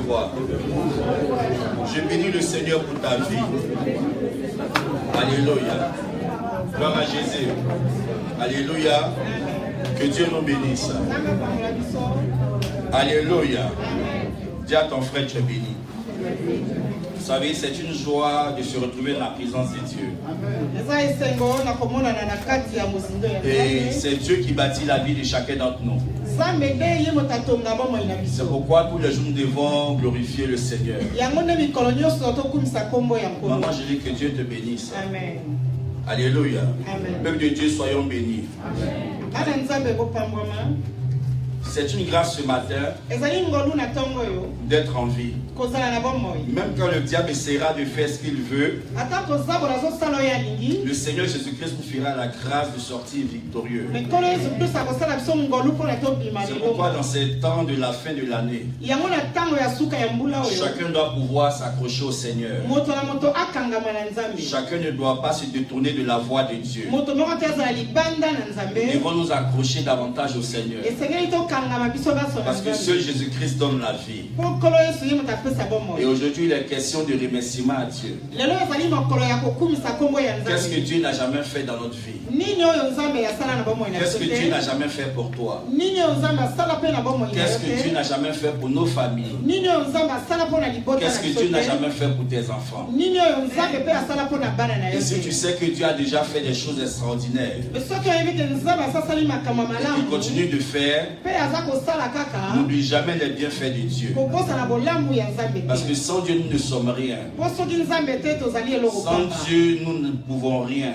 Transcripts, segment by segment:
voir. Je bénis le Seigneur pour ta vie. Alléluia. Gloire à Jésus. Alléluia. Que Dieu nous bénisse. Alléluia. Dis à ton frère, tu es béni. Vous savez, c'est une joie de se retrouver dans la présence de Dieu. Et c'est Dieu qui bâtit la vie de chacun d'entre nous. C'est pourquoi tous les jours nous devons glorifier le Seigneur. Maman, je dis que Dieu te bénisse. Amen. Alléluia. Peuple de Dieu, soyons bénis. C'est une grâce ce matin d'être en vie. Même quand le diable essaiera de faire ce qu'il veut, le Seigneur Jésus-Christ nous fera la grâce de sortir victorieux. C'est pourquoi dans ces temps de la fin de l'année, chacun doit pouvoir s'accrocher au Seigneur. Chacun ne doit pas se détourner de la voie de Dieu. Nous devons nous accrocher davantage au Seigneur. Parce que seul Jésus-Christ donne la vie. Et aujourd'hui, il est question de remerciement à Dieu. Qu'est-ce que Dieu n'a jamais fait dans notre vie? Qu'est-ce que Dieu n'a jamais fait pour toi? Qu'est-ce que Dieu n'a jamais fait pour nos familles? Qu'est-ce que Dieu n'a jamais fait pour tes enfants? Et si tu sais que Dieu a déjà fait des choses extraordinaires, et qu'il continue de faire, n'oublie jamais les bienfaits de Dieu. Parce que sans Dieu, nous ne sommes rien. Sans Dieu, nous ne pouvons rien.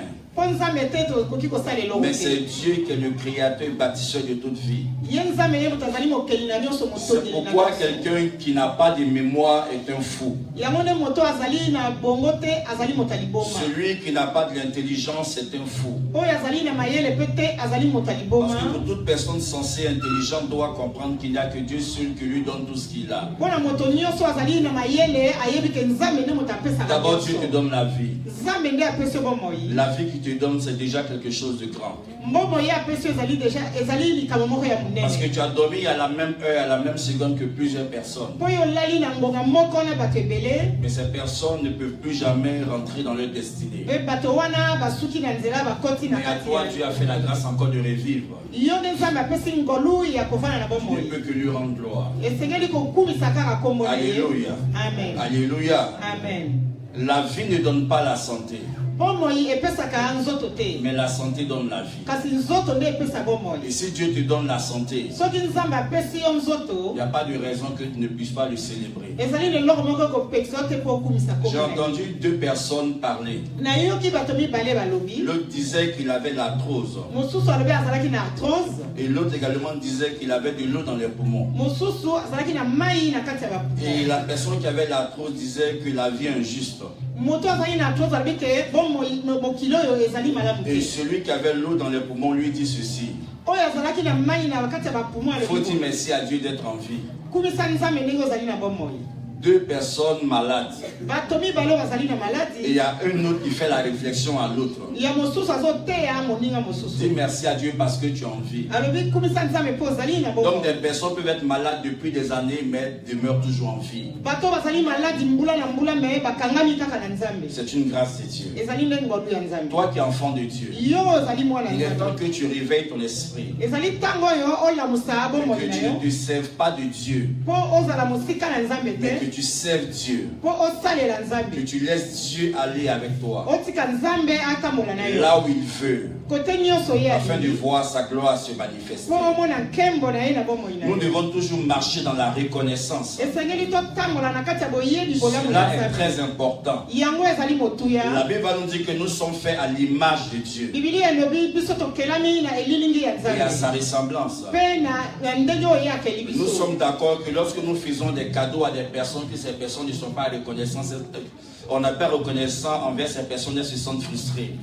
Mais c'est Dieu qui est le créateur et bâtisseur de toute vie. C'est pourquoi quelqu'un qui n'a pas de mémoire est un fou. Celui qui n'a pas de l'intelligence est un fou. Parce que pour toute personne censée et intelligente doit comprendre qu'il n'y a que Dieu seul qui lui donne tout ce qu'il a. D'abord, Dieu te donne la vie. La vie qui te donne, c'est déjà quelque chose de grand. Parce que tu as dormi à la même heure, à la même seconde que plusieurs personnes. Mais ces personnes ne peuvent plus jamais rentrer dans leur destinée. Mais à toi, Dieu a fait la grâce encore de revivre. Tu ne peux que lui rendre gloire. Alléluia. Amen. Alléluia. Amen. La vie ne donne pas la santé. Mais la santé donne la vie. Et si Dieu te donne la santé, il n'y a pas de raison que tu ne puisses pas le célébrer. J'ai entendu deux personnes parler. L'autre disait qu'il avait l'arthrose. Et l'autre également disait qu'il avait de l'eau dans les poumons. Et la personne qui avait l'arthrose disait que la vie est injuste. Et celui qui avait l'eau dans les poumons lui dit ceci: faut dire merci à Dieu d'être en vie. Deux personnes malades. Et il y a un autre qui fait la réflexion à l'autre. Dis merci à Dieu parce que tu es en vie. Donc des personnes peuvent être malades depuis des années mais demeurent toujours en vie. C'est une grâce de Dieu. Toi qui es enfant de Dieu, il est temps que tu réveilles ton esprit. Que tu ne te serves pas de Dieu, mais que tu serves Dieu. Que tu laisses Dieu aller avec toi là où il veut, afin de voir sa gloire se manifester. Nous devons toujours marcher dans la reconnaissance. Cela est très important. La Bible va nous dire que nous sommes faits à l'image de Dieu et à sa ressemblance. Nous sommes d'accord que lorsque nous faisons des cadeaux à des personnes, que ces personnes ne sont pas reconnaissantes, on n'est pas reconnaissant envers ces personnes, elles se sentent frustrées.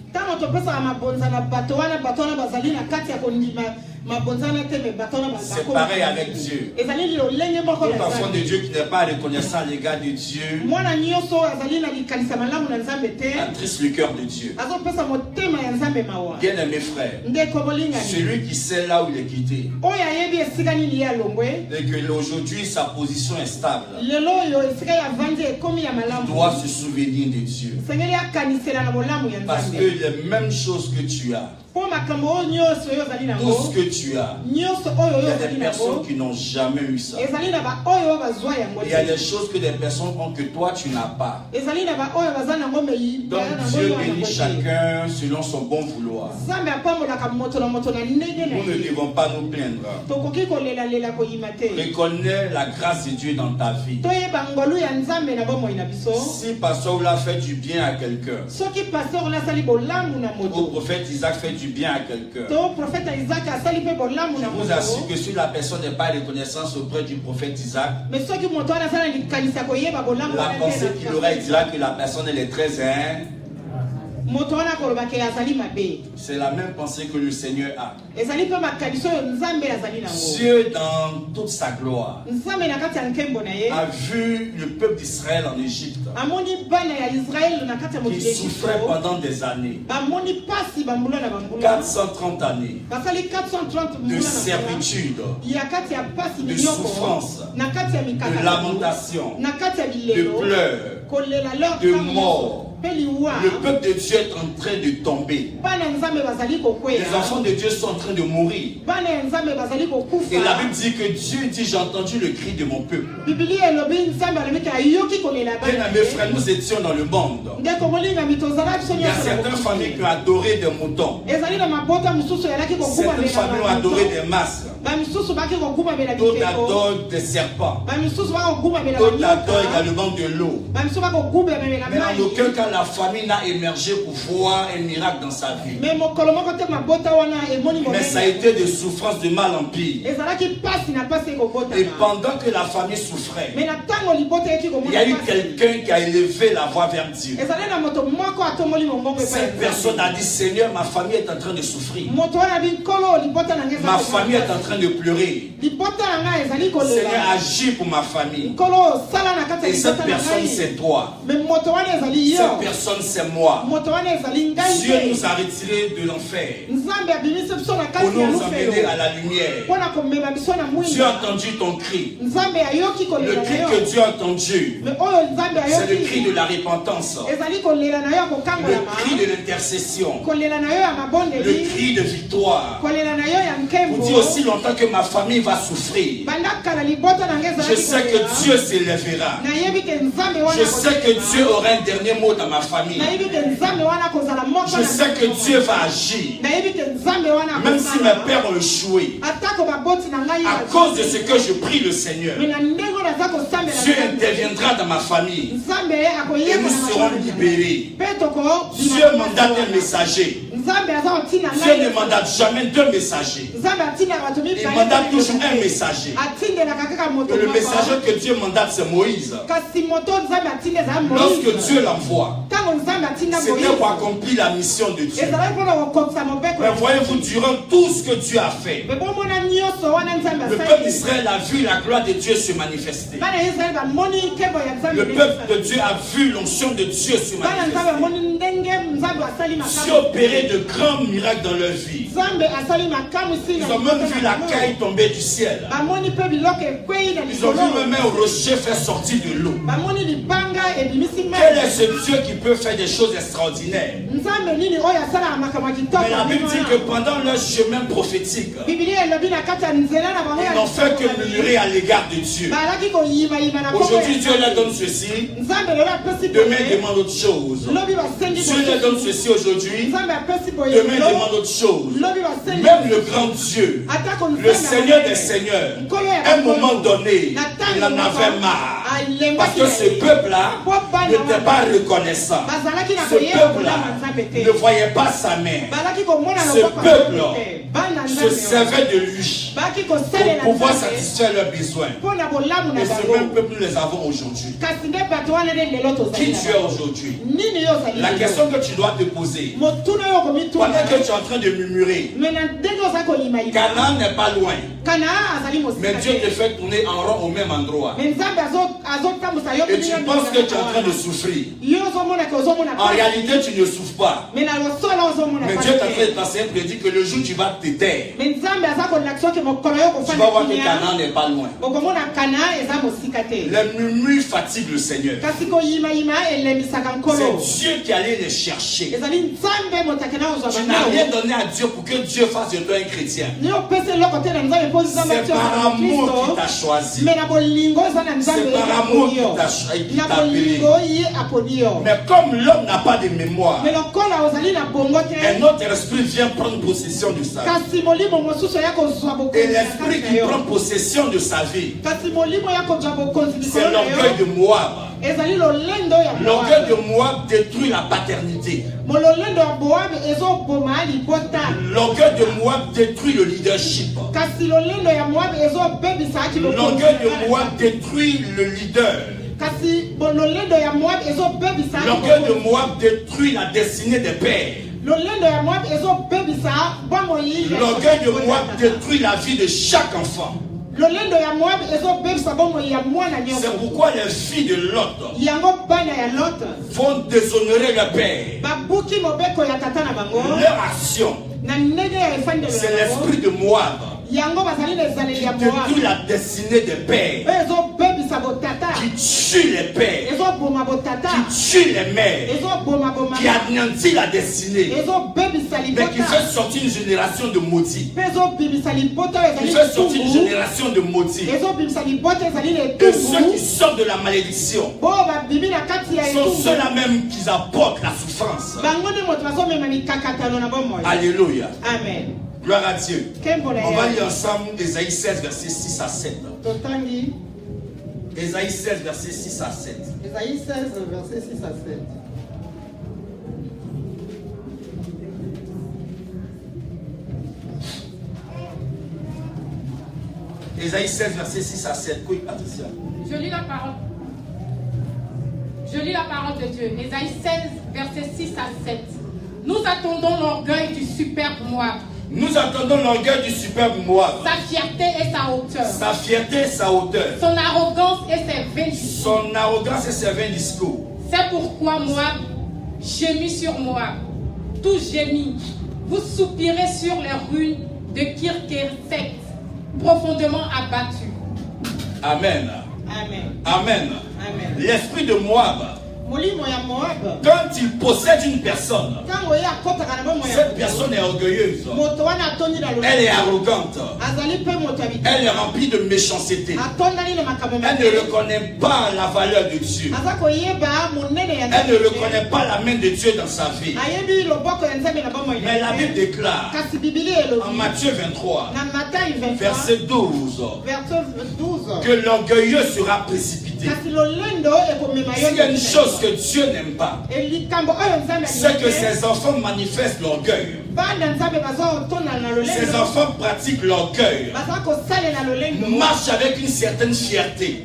C'est pareil avec Dieu. Tout enfant de Dieu qui n'est pas reconnaissant à l'égard de Dieu attriste le cœur de Dieu. Bien-aimé frère, celui qui sait là où il est quitté et que aujourd'hui sa position est stable, doit se souvenir de Dieu. Parce que les mêmes choses que tu as, tout ce que tu as, il y a des personnes qui n'ont jamais eu ça. Il y a des choses que des personnes ont que toi tu n'as pas. Donc Dieu bénit chacun selon son bon vouloir. Nous ne devons pas nous plaindre. Reconnais la grâce de Dieu dans ta vie. Si pasteur l'a fait du bien à quelqu'un, au prophète Isaac fait du bien à quelqu'un, je vous assure que si la personne n'est pas reconnaissante auprès du prophète Isaac, la pensée qu'il aurait dira que la personne elle est très c'est la même pensée que le Seigneur a. Dieu dans toute sa gloire a vu le peuple d'Israël en Égypte qui souffrait pendant des années, 430 années de servitude, de souffrance, de lamentation, de pleurs, de mort. Le peuple de Dieu est en train de tomber. Les enfants de Dieu sont en train de mourir. Et la Bible dit que Dieu dit: j'ai entendu le cri de mon peuple. Bien-aimés frères, nous étions dans le monde. Il y a certaines familles qui ont adoré des moutons. Certaines familles ont adoré des masques. D'autres adorent des serpents. D'autres adorent également de l'eau. Mais en aucun cas la famille n'a émergé pour voir un miracle dans sa vie. Mais ça a été de souffrance de mal en pire. Et pendant que la famille souffrait, il y a eu quelqu'un qui a élevé la voix vers Dieu. Cette personne a dit: Seigneur, ma famille est en train de souffrir. Ma famille est en train de pleurer. Seigneur, agis pour ma famille. Et cette personne, c'est toi. Cette personne, c'est moi. Dieu nous a retirés de l'enfer pour nous emmener à la lumière. Dieu a entendu ton cri. Le cri que Dieu a entendu, c'est le cri de la repentance, le cri de l'intercession, le cri de victoire. Pour dire aussi longtemps que ma famille va souffrir, je sais que Dieu s'élèvera. Je sais que Dieu aura un dernier mot dans ma famille. Je sais que Dieu va agir. Même si mes pères ont échoué, à cause de ce que je prie le Seigneur, Dieu interviendra dans ma famille et nous serons libérés. Dieu mandate un messager. Dieu ne mandate jamais deux messagers. Il mandate toujours un messager. Et le messager que Dieu mandate, c'est Moïse. Lorsque Dieu l'envoie, c'était pour accomplir la mission de Dieu. Mais voyez-vous, durant tout ce que Dieu a fait, le peuple d'Israël a vu la gloire de Dieu se manifester. Le peuple de Dieu a vu l'onction de Dieu se manifester. Dieu a opéré de grands miracles dans leur vie. Ils ont même vu la caille tomber du ciel. Ils ont vu même un rocher faire sortir de l'eau. Quel est ce Dieu qui peut faire des choses extraordinaires? Mais la Bible dit que pendant leur chemin prophétique, ils n'ont fait que murmurer à l'égard de Dieu. Aujourd'hui, Dieu leur donne ceci. Demain, il demande autre chose. Dieu leur donne ceci aujourd'hui. Demain, il demande autre chose. Même le grand Dieu, le Seigneur des Seigneurs, à un moment donné, il en avait marre. Il Parce que ce peuple-là n'était pas reconnaissant. Ce peuple-là ne voyait pas sa mère. Ce peuple se servait de lui pour pouvoir satisfaire leurs besoins. Et ce même peuple, nous les avons aujourd'hui. Qui tu es aujourd'hui? La question que tu dois te poser pendant que tu es en train de murmurer, Canaan n'est pas loin, mais Dieu te fait tourner en rond au même endroit. Et tu penses que tu es en train de souffrir. En réalité, tu ne souffres pas. Mais Dieu est en train de t'enseigner pour te dire que le jour où tu vas te taire, tu vas voir que Canaan n'est pas loin. Les murmures fatiguent le Seigneur. C'est Dieu qui allait les chercher. Tu n'as rien donné à Dieu pour que Dieu fasse de toi un chrétien. C'est par amour qu'il t'a choisi. C'est par amour qu'il t'a appelé. Mais comme l'homme n'a pas de mémoire, un autre esprit vient prendre possession de sa vie. Et l'esprit qui prend possession de sa vie, c'est l'orgueil de Moab. L'orgueil de Moab détruit la paternité. L'orgueil de Moab détruit le leadership. L'orgueil de Moab détruit le leader. L'orgueil de Moab détruit la destinée des pères. L'orgueil de Moab détruit la vie de chaque enfant. C'est pourquoi les filles de Lot vont déshonorer leur père. Leur action, c'est l'esprit de Moab qui détruit la destinée des pères, qui tue les pères, qui tue les mères, qui anéantit la destinée, mais qui fait sortir une génération de maudits, qui fait sortir une génération de maudits. Et ceux qui sortent de la malédiction sont ceux-là même qui apportent la souffrance. Alléluia. Amen. Gloire à Dieu. On va lire ensemble Ésaïe 16, versets 6 à 7. Ésaïe 16, versets 6 à 7. Ésaïe 16, versets 6 à 7. Ésaïe 16, verset 6 à 7. Oui, attention. Je lis la parole. Je lis la parole de Dieu. Ésaïe 16, verset 6 à 7. Nous attendons l'orgueil du superbe Moab. Nous attendons l'orgueil du superbe Moab. Sa fierté et sa hauteur. Sa fierté et sa hauteur. Son arrogance et ses vains discours. Son arrogance et ses vains discours. C'est pourquoi Moab gémit sur Moab. Tout gémit. Vous soupirez sur les ruines de Kirkerseth, profondément abattues. Amen. Amen. Amen. Amen. L'esprit de Moab, quand il possède une personne, cette personne est orgueilleuse, elle est arrogante, elle est remplie de méchanceté, elle ne reconnaît pas la valeur de Dieu, elle ne reconnaît pas la main de Dieu dans sa vie. Mais la Bible déclare en Matthieu 23, verset 12, que l'orgueilleux sera précipité. S'il y a une chose que Dieu n'aime pas, c'est que ses enfants manifestent l'orgueil. Ses enfants pratiquent l'orgueil, marchent avec une certaine fierté.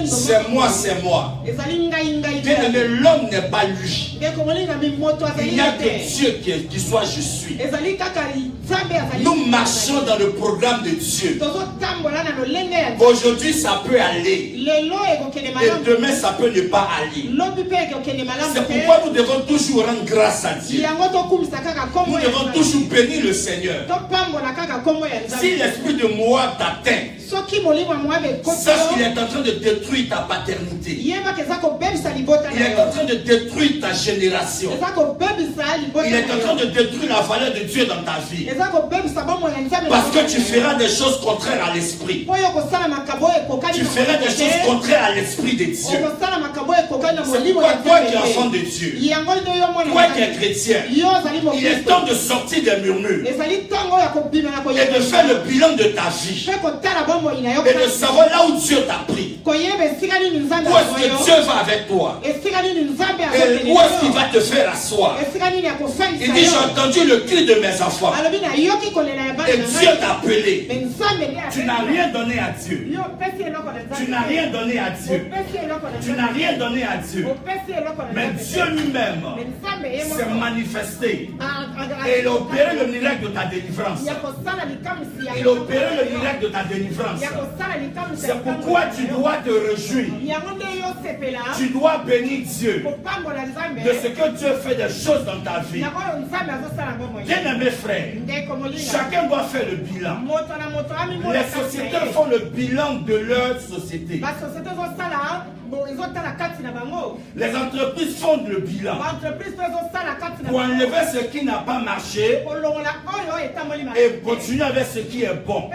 C'est moi, c'est moi. Bien aimé, l'homme n'est pas lui. Il n'y a que Dieu qui soit je suis. Nous marchons dans le programme de Dieu. Aujourd'hui ça peut aller, et demain ça peut ne pas aller. C'est pourquoi nous devons toujours rendre grâce à Dieu. Nous devons toujours bénir le Seigneur. Si l'esprit de Moab t'atteint, sache qu'il est en train de détruire ta paternité. Il est en train de détruire ta génération. Il est en train de détruire la valeur de Dieu dans ta vie. Parce que tu feras des choses contraires à l'esprit. Tu feras des choses contraires à l'esprit de Dieu. C'est pourquoi toi qui es enfant de Dieu, toi qui es chrétien, il est temps de sortir des murmures et de faire le bilan de ta vie. Et de savoir là où Dieu t'a pris. Où est-ce que Dieu va avec toi? Et où est-ce qu'il va te faire asseoir? Il dit, j'ai entendu le cri de mes enfants. Et Dieu t'a appelé. Tu n'as rien donné à Dieu. Tu n'as rien donné à Dieu. Tu n'as rien donné à Dieu. Mais Dieu lui-même s'est manifesté. Et il a opéré le miracle de ta délivrance. Il a opéré le miracle de ta délivrance. C'est pourquoi tu dois te réjouir. Tu dois bénir Dieu de ce que Dieu fait des choses dans ta vie. Bien-aimés frères, chacun doit faire le bilan. Les sociétés font le bilan de leur société. Les entreprises font le bilan pour enlever ce qui n'a pas marché et continuer avec ce qui est bon.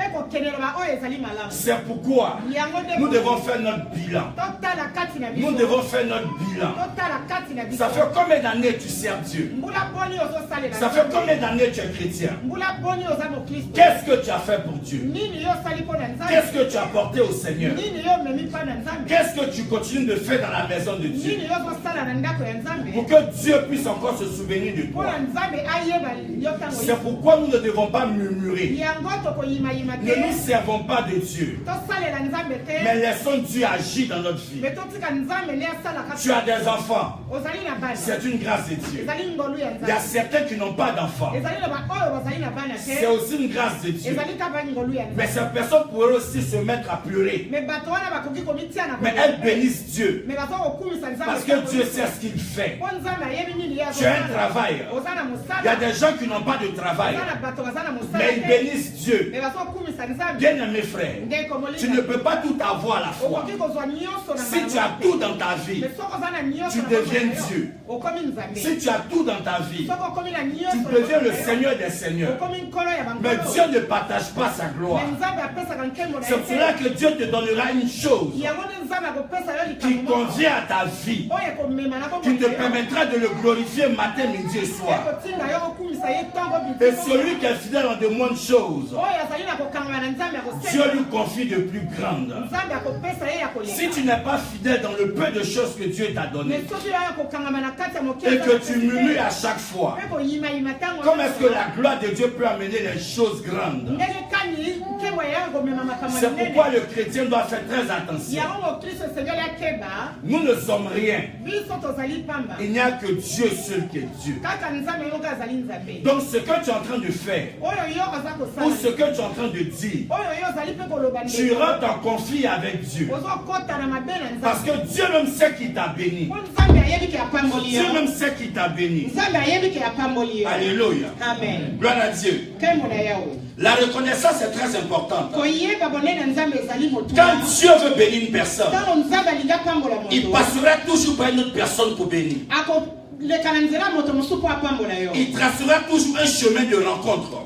C'est pourquoi nous devons faire notre bilan. Nous devons faire notre bilan. Ça fait combien d'années tu sers Dieu? Ça fait combien d'années tu es chrétien? Qu'est-ce que tu as fait pour Dieu? Qu'est-ce que tu as apporté au Seigneur? Qu'est-ce que tu continues de faire dans la maison de Dieu pour que Dieu puisse encore se souvenir de toi? C'est pourquoi nous ne devons pas murmurer. Ne nous servons pas de Dieu, mais laissons Dieu agir dans notre vie. Tu as des enfants, c'est une grâce de Dieu. Il y a certains qui n'ont pas d'enfants, c'est aussi une grâce de Dieu. Mais ces personnes pourraient aussi se mettre à pleurer, mais elles bénissent Dieu parce que Dieu sait ce qu'il fait. Tu as un travail. Il y a des gens qui n'ont pas de travail, mais ils bénissent Dieu. Bien-aimé frère, tu ne peux pas tout avoir à la fois. Si tu as tout dans ta vie, tu deviens Dieu. Si tu as tout dans ta vie, tu deviens le Seigneur des Seigneurs. Mais Dieu ne partage pas sa gloire. C'est pour cela que Dieu te donnera une chose qui convient à ta vie, qui te permettra de le glorifier matin, midi et soir. Et celui qui est fidèle en de moindres choses, Dieu lui confie de plus grandes. Si tu n'es pas fidèle dans le peu de choses que Dieu t'a donné et que tu murmures à chaque fois, comment est-ce que la gloire de Dieu peut amener les choses grandes? C'est pourquoi le chrétien doit faire très attention. Nous ne sommes rien. Il n'y a que Dieu seul qui est Dieu. Donc ce que tu es en train de faire, ou ce que tu es en train de dire, tu rentres en conflit avec Dieu. Parce que Dieu même sait qu'il t'a béni. Dieu même sait qu'il t'a béni. Alléluia. Amen. Gloire à Dieu. La reconnaissance est très importante. Quand Dieu veut bénir une personne, il passera toujours par une autre personne pour bénir. Il tracera toujours un chemin de rencontre.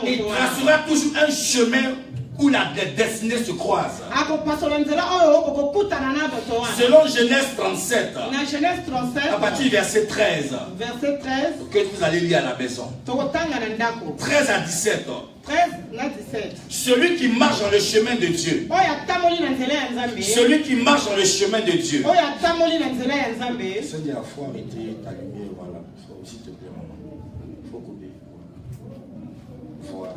Il tracera toujours un chemin où les destinées se croisent. Selon Genèse 37, à partir du verset 13, que vous allez lire à la maison, 13 à 17. Celui qui marche dans le chemin de Dieu, celui qui marche dans le chemin de Dieu. Seigneur, il faut arrêter ta lumière, voilà. S'il te plaît, maman. Il faut couper. Voilà.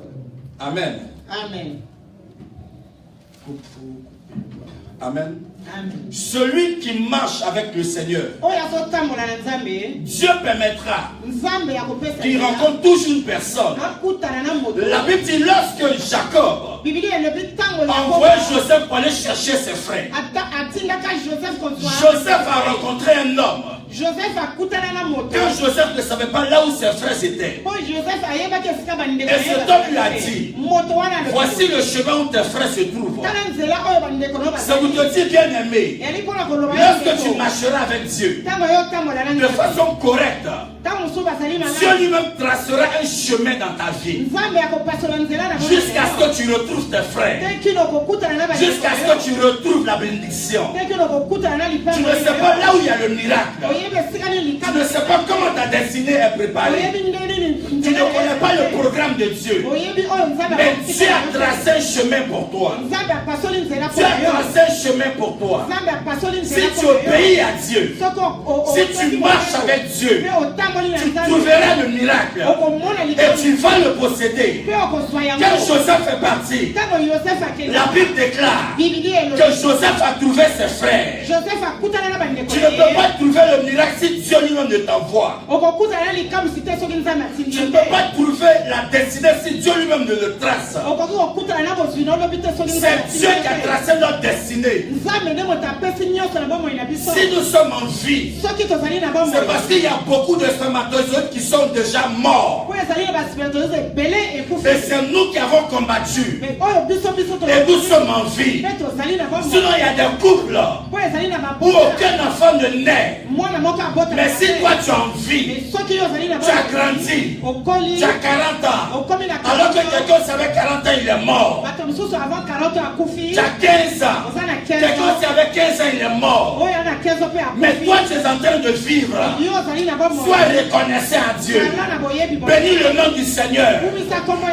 Amen. Amen. Amen. Amen. Celui qui marche avec le Seigneur, Dieu permettra qu'il rencontre toujours une personne. La Bible dit lorsque Jacob envoie Joseph pour aller chercher ses frères, Joseph a rencontré un homme que Joseph ne savait pas là où ses frères étaient. Et cet homme lui a dit, voici le chemin où tes frères se trouvent. Ça vous te dit, bien aimé, lorsque tu marcheras avec Dieu de façon correcte, Dieu lui-même tracera un chemin dans ta vie. Jusqu'à ce que tu retrouves tes frères. Jusqu'à ce que tu retrouves la bénédiction. Tu ne sais pas là où il y a le miracle. Tu ne sais pas comment ta destinée est préparée. Tu ne connais pas le programme de Dieu. Mais Dieu a tracé un chemin pour toi. Dieu a tracé un chemin pour toi. Si tu obéis à Dieu, si tu marches avec Dieu, tu trouveras le miracle et tu vas le posséder. Quand Joseph fait partie, la Bible déclare que Joseph a trouvé ses frères. Tu ne peux pas trouver le miracle si Dieu lui-même ne t'envoie. Tu ne peux pas trouver la destinée si Dieu lui-même ne le trace. C'est Dieu qui a tracé notre destinée. Si nous sommes en vie, c'est parce qu'il y a beaucoup de spermatozoïdes qui sont déjà morts. Et c'est nous qui avons combattu. Et nous sommes en vie. Sinon, il y a des couples où aucun enfant ne naît. Mais si toi tu as envie, tu as grandi, tu as 40 ans, alors que quelqu'un qui avait 40 ans, il est mort. Tu as 15 ans, quelqu'un qui avait 15 ans, il est mort. Mais toi tu es en train de vivre. Sois reconnaissant à Dieu. Bénis le nom du Seigneur.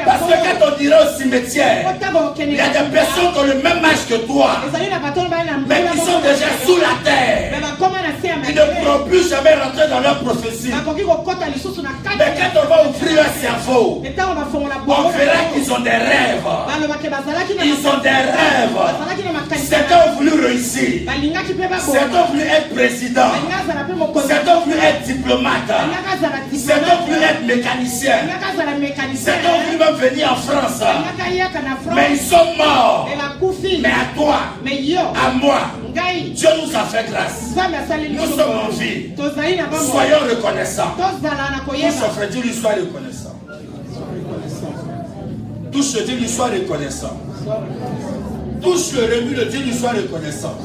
Parce que quand on dira au cimetière, il y a des personnes qui ont le même âge que toi, mais qui sont déjà sous la terre. Ils ne pourront plus jamais rentrer dans leur prophétie. Mais quand on va ouvrir leur cerveau, on verra qu'ils ont des rêves. Ils ont des rêves. Certains ont voulu réussir. Certains ont voulu être président. Certains ont voulu être diplomate. Certains ont voulu être mécanicien. Certains ont voulu même venir en France. Mais ils sont morts. Mais à toi, à moi, Dieu nous a fait grâce. Nous sommes en vie. Soyons reconnaissants. Touche son frère, dis-lui, sois reconnaissant. Touche le, dis-lui, sois reconnaissant. Touche le, remue le, dis-lui, sois reconnaissant.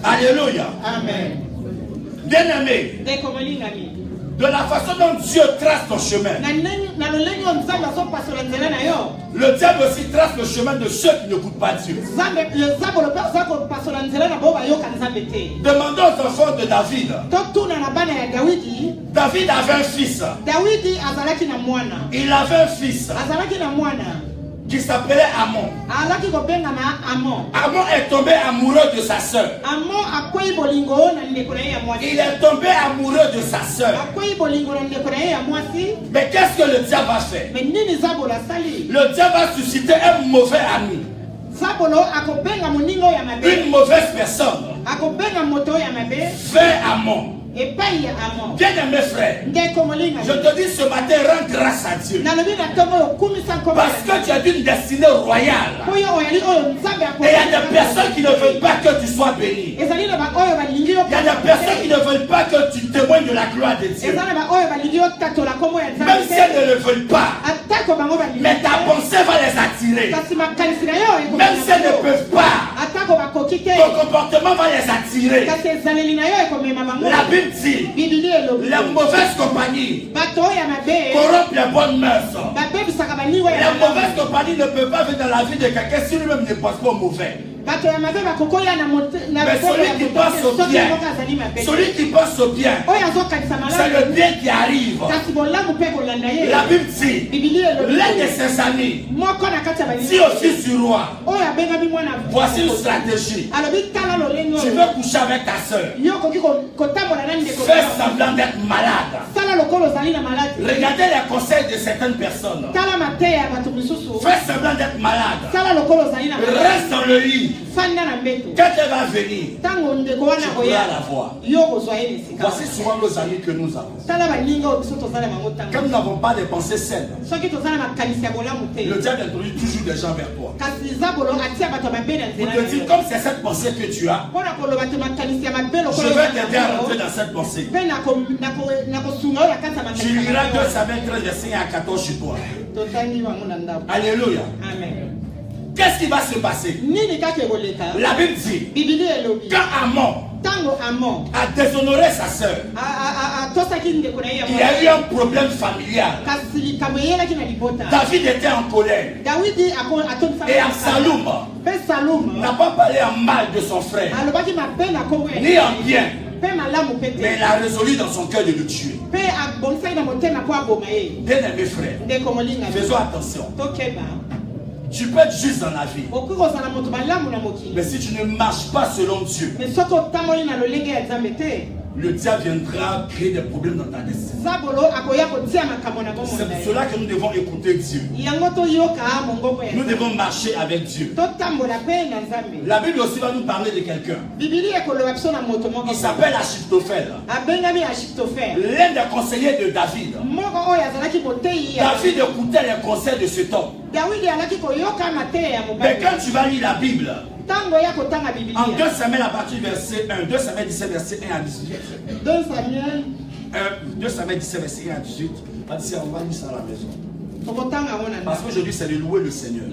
Alléluia. Amen. Bien-aimé, de la façon dont Dieu trace ton chemin, le diable aussi trace le chemin de ceux qui ne goûtent pas Dieu. Demandons aux enfants de David. David avait un fils. Il avait un fils qui s'appelait Amon. Amon est tombé amoureux de sa soeur. Il est tombé amoureux de sa soeur. Mais qu'est-ce que le diable a fait? Le diable a suscité un mauvais ami. Une mauvaise personne. Fait Amon. Bien-aimé frère, je te dis ce matin, rends grâce à Dieu. Parce que tu as une destinée royale. Et il y a des personnes qui ne veulent pas que tu sois béni. Il y a des personnes qui ne veulent pas que tu témoignes de la gloire de Dieu. Même si elles ne le veulent pas, mais ta pensée va les attirer. Même si elles ne peuvent pas, ton comportement va les attirer. La Bible dit, la mauvaise compagnie corrompt les bonnes mœurs. La mauvaise compagnie ne peut pas venir dans la vie de quelqu'un si lui-même ne pense pas mauvais. Mais celui qui pense au bien, c'est le bien qui arrive. La Bible dit, l'un de ses amis dit au fils du roi, voici une stratégie. Tu veux coucher avec ta soeur, fais semblant d'être malade. Regardez les conseils de certaines personnes. Fais semblant d'être malade. Reste dans le lit. Quand elle va venir, tu pourras la voir. Voici souvent nos amis que nous avons. Quand nous n'avons pas de pensées saines, le diable introduit toujours des gens vers toi. Pour te dire, comme c'est cette pensée que tu as, je vais t'aider à rentrer dans cette pensée. Tu liras 2 Samuel 13, verset 1 à 14 chez toi. Alléluia. Amen. qu'est-ce qui va se passer? La Bible dit, quand Amon a déshonoré sa sœur, il y a eu un problème familial. David était en colère. Et Absalom n'a pas parlé en mal de son frère, ni en bien. Mais il a résolu dans son cœur de le tuer. Bien-aimés frères, faisons attention. Tu peux être juste dans la vie, mais si tu ne marches pas selon Dieu, le diable viendra créer des problèmes dans ta destinée. C'est pour cela que nous devons écouter Dieu. Nous devons marcher avec Dieu. La Bible aussi va nous parler de quelqu'un. Il s'appelle Achitophel. L'un des conseillers de David. David écoutait les conseils de cet homme. Mais quand tu vas lire la Bible, en 2 Samuel à partir du verset 1, 2 Samuel 17 verset 1 à 18. 2 Samuel 17 verset 1 à 18. On va lire ça à la maison. Parce qu'aujourd'hui c'est de louer le Seigneur.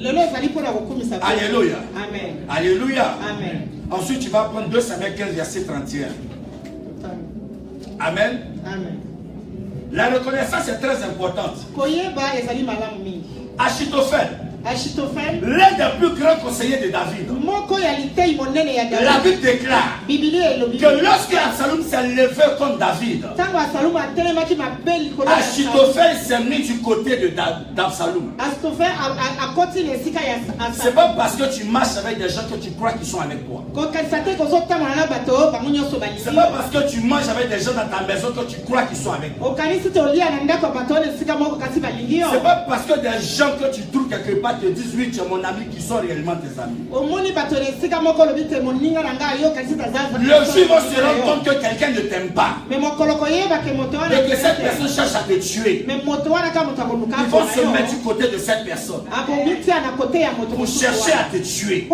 Alléluia. Amen. Alléluia. Amen. Ensuite tu vas prendre 2 Samuel 15 verset 31. Amen. Amen. La reconnaissance est très importante. Achitophel, l'un des plus grands conseillers de David. La Bible déclare que lorsque Absalom s'est levé contre David, Achitophel s'est mis du côté d'Absalom. C'est pas parce que tu marches avec des gens que tu crois qu'ils sont avec toi. C'est pas parce que tu manges avec des gens dans ta maison que tu crois qu'ils sont avec toi. C'est pas parce que des gens que tu trouves quelque part te disent oui, tu es mon ami, qui sont réellement tes amis. Le jour où on se rend compte que quelqu'un ne t'aime pas, et que cette personne cherche à te tuer, il faut se mettre du côté de cette personne pour chercher à te tuer.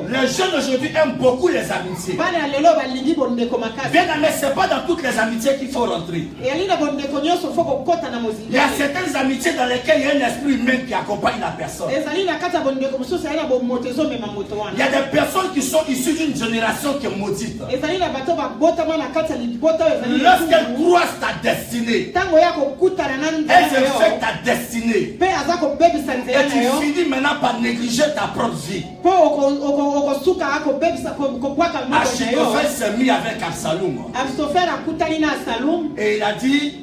Les jeunes aujourd'hui aiment beaucoup les amitiés. Bien aimé, ce n'est pas dans toutes les amitiés qu'il faut rentrer. Il y a certaines amitiés dans lesquelles il y a un esprit humain qui accompagne la personne. Il y a des personnes qui sont issues d'une génération qui est maudite. Lorsqu'elles croisent ta destinée, elles infectent ta destinée. Et tu finis maintenant par négliger ta propre vie. Achitophel s'est mis avec Absalom. Et il a dit,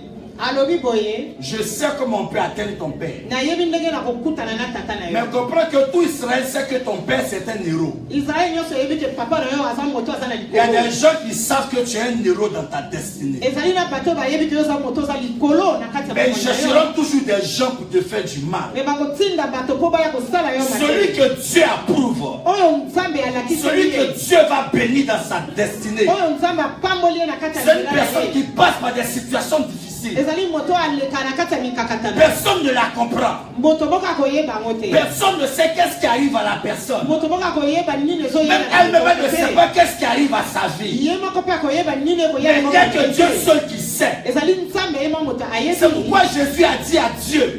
je sais comment on peut atteindre ton père. Mais comprends que tout Israël sait que ton père c'est un héros. Il y a des gens qui savent que tu es un héros dans ta destinée. Mais ils chercheront toujours des gens pour te faire du mal. Celui que Dieu approuve, celui que Dieu va bénir dans sa destinée, c'est une personne qui passe par des situations difficiles. Personne ne la comprend. Personne ne sait qu'est-ce qui arrive à la personne. Même elle-même ne sait pas qu'est-ce qui arrive à sa vie. Mais il n'y a que Dieu seul qui sait. C'est pourquoi Jésus a dit à Dieu,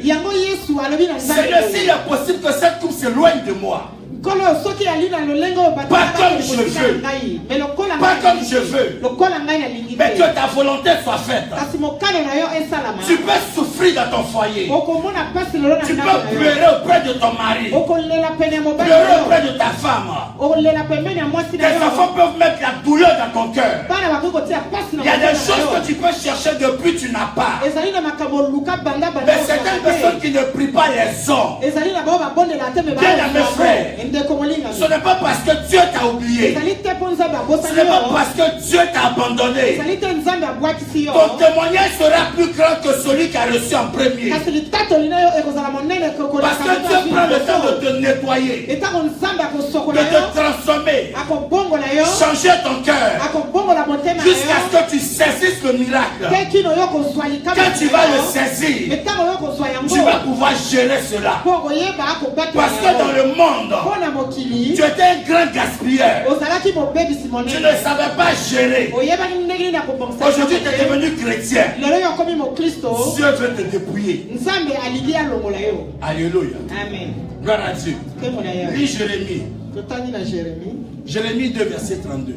Seigneur, s'il est possible que cette coupe s'éloigne de moi. Pas comme je veux. Pas comme je veux. Mais que ta volonté soit faite. Tu peux souffrir dans ton foyer. Tu peux pleurer auprès de ton mari. Pleurer auprès de ta femme. Tes enfants peuvent mettre la douleur dans ton cœur. Il y a des choses que tu peux chercher depuis tu n'as pas. Mais certaines personnes qui ne prient pas les ont. Bien à mes frères, ce n'est pas parce que Dieu t'a oublié. Ce n'est pas parce que Dieu t'a abandonné. Ton témoignage sera plus grand que celui qui a reçu en premier. Parce que Dieu prend le temps de te nettoyer, de te transformer, changer ton cœur, jusqu'à ce que tu saisisses le miracle, quand tu vas le saisir, tu vas pouvoir gérer cela. Parce que dans le monde, tu étais un grand gaspilleur. Tu ne savais pas gérer. Aujourd'hui, tu es devenu chrétien. Dieu veut te dépouiller. Alléluia. Amen. Gloire à Dieu. Lis Jérémie. Jérémie 2, verset 32.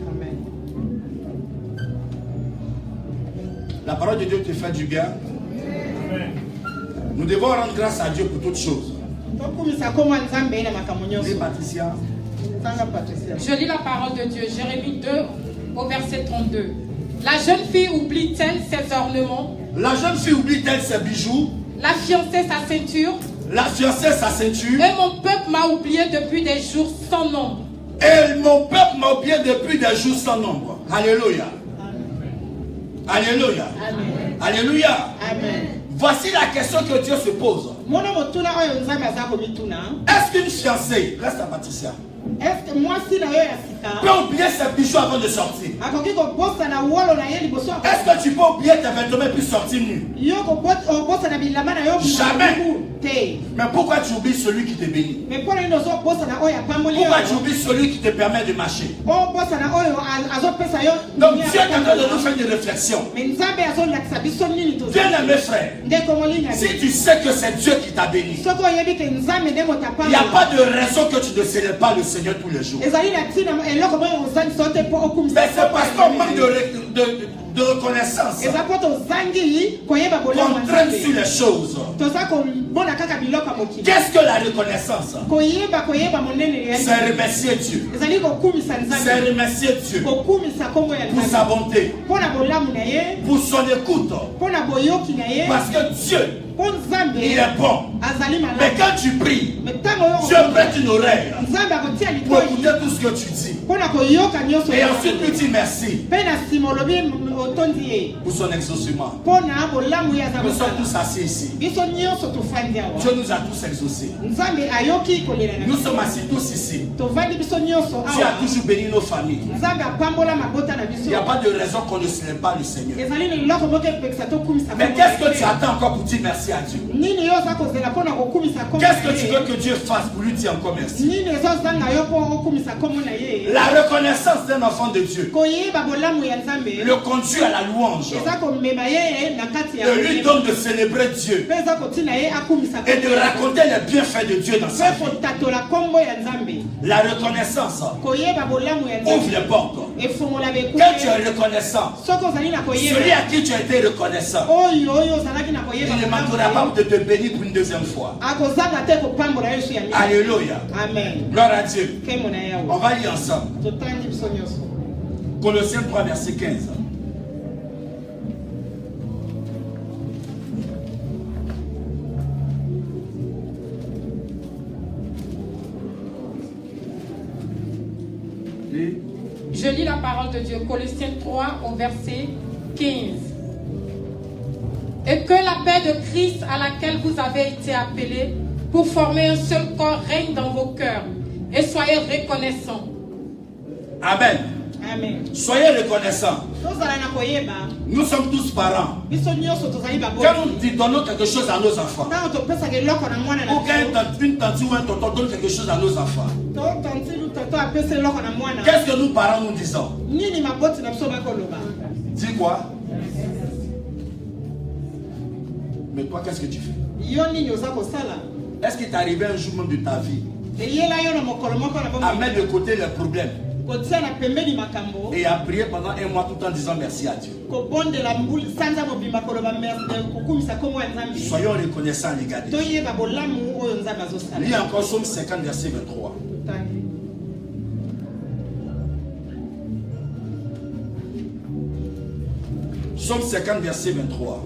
Amen. La parole de Dieu te fait du bien. Nous devons rendre grâce à Dieu pour toutes choses. Lis Patricia. Je lis la parole de Dieu, Jérémie 2 au verset 32. La jeune fille oublie-t-elle ses ornements? La jeune fille oublie-t-elle ses bijoux? La fiancée sa ceinture? La fiancée sa ceinture? Et mon peuple m'a oublié depuis des jours sans nombre. Et mon peuple m'a oublié depuis des jours sans nombre. Alléluia. Alléluia. Amen. Alléluia. Amen. Voici la question que Dieu se pose. Est-ce qu'une fiancée, reste à Patricia, peut oublier ses bijoux avant de sortir? Est-ce que tu peux oublier tes vêtements puis sortir nu? Jamais. Mais pourquoi tu oublies celui qui te bénit? Pourquoi tu oublies celui qui te permet de marcher? Donc Dieu est en train de nous faire une réflexion. Bien-aimé frère, si tu sais que c'est Dieu qui t'a béni, il n'y a pas de raison que tu ne célèbres pas le Seigneur tous les jours. Mais c'est parce qu'on manque de reconnaissance qu'on traîne sur les choses. Qu'est-ce que la reconnaissance? C'est remercier Dieu. C'est remercier Dieu pour sa bonté, pour son écoute. Parce que Dieu, il est bon. Mais quand tu pries, Dieu prête une oreille pour écouter tout ce que tu dis. Et ensuite lui dit merci pour son exaucement. Nous sommes tous assis ici. Dieu nous a tous exaucés. Nous sommes assis tous ici. Dieu a toujours béni nos familles. Il n'y a pas de raison qu'on ne célèbre pas le Seigneur. Mais qu'est-ce que tu attends encore pour dire merci à Dieu? Qu'est-ce que tu veux que Dieu fasse pour lui dire encore merci? La reconnaissance d'un enfant de Dieu le conduit à la louange et lui donne de célébrer Dieu et de raconter les bienfaits de Dieu dans sa vie. La reconnaissance ouvre les portes. Quand tu es reconnaissant, celui à qui tu as été reconnaissant, il ne manquera pas de te bénir pour une deuxième fois. Alléluia. Amen. Gloire à Dieu. On va lire ensemble. Colossiens 3, verset 15. Je lis la parole de Dieu, Colossiens 3 au verset 15. Et que la paix de Christ à laquelle vous avez été appelés pour former un seul corps règne dans vos cœurs et soyez reconnaissants. Amen. Amen. Soyez reconnaissants. Nous sommes tous parents. Quand nous donnons quelque chose à nos enfants, ou quand une tante ou un tonton donne quelque chose à nos enfants, qu'est-ce que nous parents nous disons? Dis quoi? Mais toi, qu'est-ce que tu fais? Est-ce qu'il t'est arrivé un jour même de ta vie à mettre de côté les problèmes et à prier pendant un mois tout en disant merci à Dieu? Soyons reconnaissants, les gars. Lis encore Psaume 50, verset 23. Psaume 50, verset 23.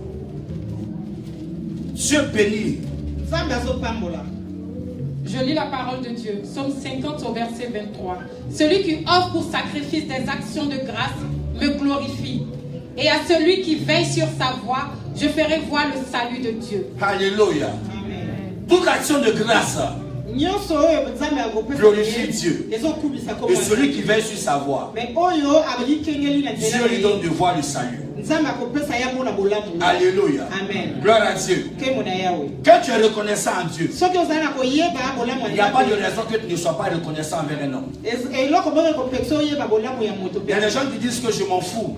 Dieu bénit. Je lis la parole de Dieu, Psaume 50 au verset 23. Celui qui offre pour sacrifice des actions de grâce me glorifie. Et à celui qui veille sur sa voie, je ferai voir le salut de Dieu. Alléluia. Toute action de grâce glorifie Dieu. Et celui qui veille sur sa voie, Dieu lui donne de voir le salut. Alléluia. Amen. Gloire à Dieu. Quand tu es reconnaissant en Dieu, il n'y a pas de raison que tu ne sois pas reconnaissant envers un homme. Il y a des gens qui disent que je m'en fous.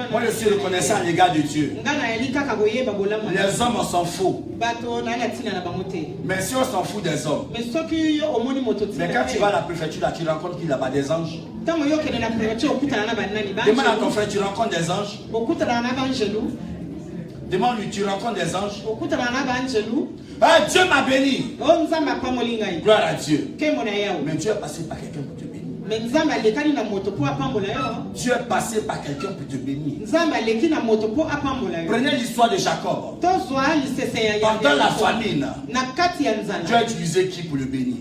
Moi je suis reconnaissant à l'égard de Dieu. Les hommes on s'en fout. Mais si on s'en fout des hommes, mais quand tu vas à la préfecture là, tu rencontres qui là-bas? Des anges. Demande à ton frère, tu rencontres des anges? Demande-lui, tu rencontres des anges? Ah, Dieu m'a béni. Gloire à Dieu. Mais Dieu est passé par quelqu'un pour te bénir. Dieu est passé par quelqu'un pour te bénir. Prenez l'histoire de Jacob. Pendant la famine, Dieu a utilisé qui pour le bénir?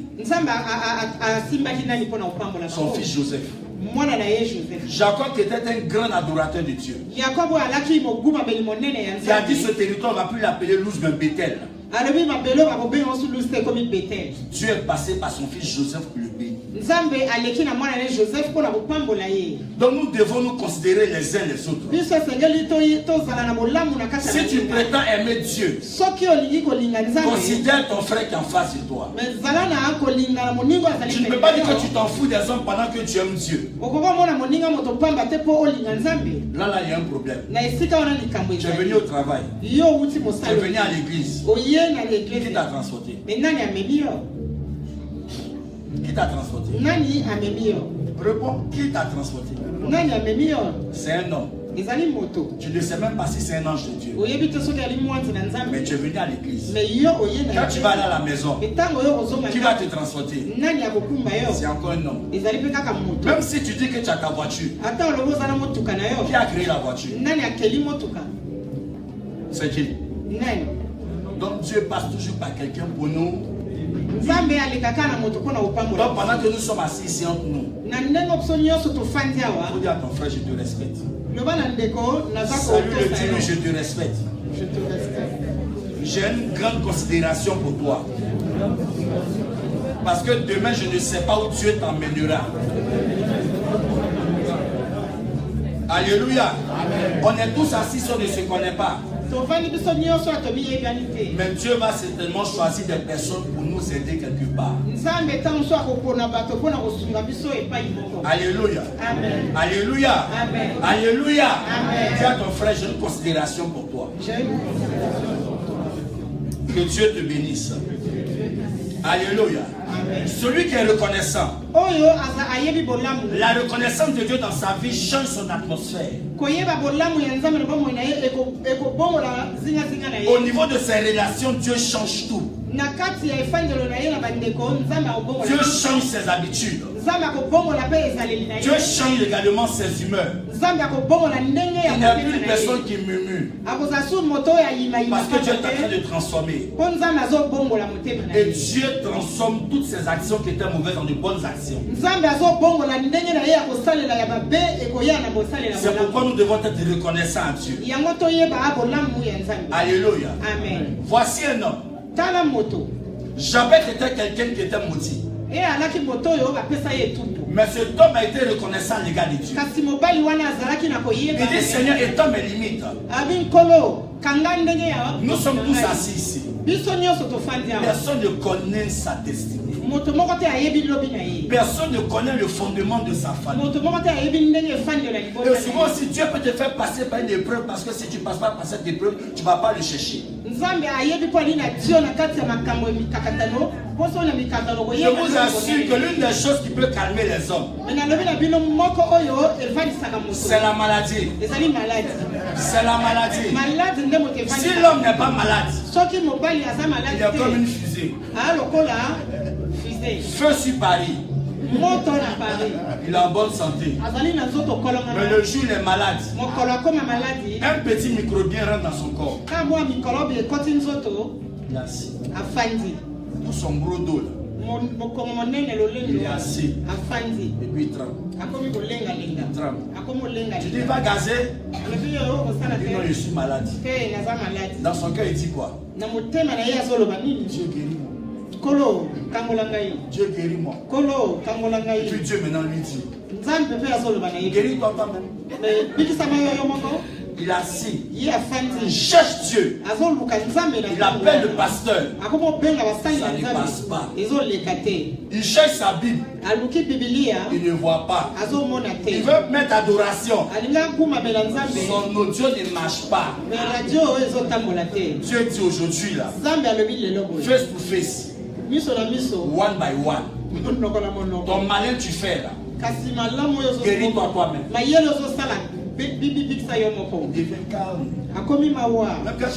Son fils Joseph. Jacob était un grand adorateur de Dieu. Il a dit ce territoire, on va plus l'appeler Luz mais Bethel. Dieu est passé par son fils Joseph pour le bénir. Donc nous devons nous considérer les uns les autres. Si tu prétends aimer Dieu, considère ton frère qui est en face de toi. Tu ne peux pas dire que tu t'en fous des hommes pendant que tu aimes Dieu. Là, il y a un problème. Tu es venu au travail. Tu es venu à l'église. Qui t'a transporté? Qui t'a transporté? Réponds, qui t'a transporté? C'est un homme. Tu ne sais même pas si c'est un ange de Dieu. Mais tu es venu à l'église. Quand tu vas aller à la maison, qui va te transporter? C'est encore un homme. Même si tu dis que tu as ta voiture, qui a créé la voiture? C'est qui? Donc Dieu passe toujours par quelqu'un pour nous. Donc pendant que nous sommes assis ici entre nous, il faut dire à ton frère, je te respecte. Salut le Dieu, je te respecte. J'ai une grande considération pour toi. Parce que demain, je ne sais pas où Dieu t'emmènera. Alléluia. Amen. On est tous assis si on ne se connaît pas. Mais Dieu va certainement choisir des personnes pour nous aider quelque part. Alléluia. Amen. Alléluia. Amen. Alléluia. Amen. Dis à ton frère, j'ai une considération pour toi. Que Dieu te bénisse. Alléluia. Amen. Celui qui est reconnaissant, la reconnaissance de Dieu dans sa vie change son atmosphère. Au niveau de ses relations, Dieu change tout. Dieu change ses habitudes. Dieu change également ses humeurs. Il n'y a plus de personne qui murmure. Parce que Dieu est en train de transformer. Et Dieu transforme toutes ces actions qui étaient mauvaises en de bonnes actions. C'est pourquoi nous devons être reconnaissants à Dieu. Alléluia. Amen. Voici un homme. Jabez était quelqu'un qui était maudit. Mais cet homme a été reconnaissant à l'égard de Dieu. Il dit, Seigneur, étant mes limites, nous sommes tous assis ici. Personne ne connaît sa destinée. Personne ne connaît le fondement de sa famille. Et souvent, si Dieu peut te faire passer par une épreuve, parce que si tu ne passes pas par cette épreuve, tu ne vas pas le chercher. Je vous assure que l'une des choses qui peut calmer les hommes, c'est la maladie. C'est la maladie. Si l'homme n'est pas malade, il est comme une fusée. Feu sur Paris. Il est en bonne santé. Mais le jour il est malade, un petit microbien rentre dans son corps. Il est assis. Tout son gros dos là. Il est assis. Et puis il tremble. Tu dis va gazer. Il dit non, je suis malade. Dans son cœur il dit quoi? Dieu guérit. Dieu guéris-moi. Et puis Dieu maintenant lui dit, guéris-toi toi-même. Il a assis. Il cherche Dieu. Il appelle le pasteur. Ça ne passe pas. Il cherche sa Bible. Il ne voit pas. Il veut mettre adoration. Son audio ne marche pas. Dieu dit aujourd'hui là, face to face, one by one, ton malin tu fais là, guéris-toi toi-même. Deviens calme. Même quand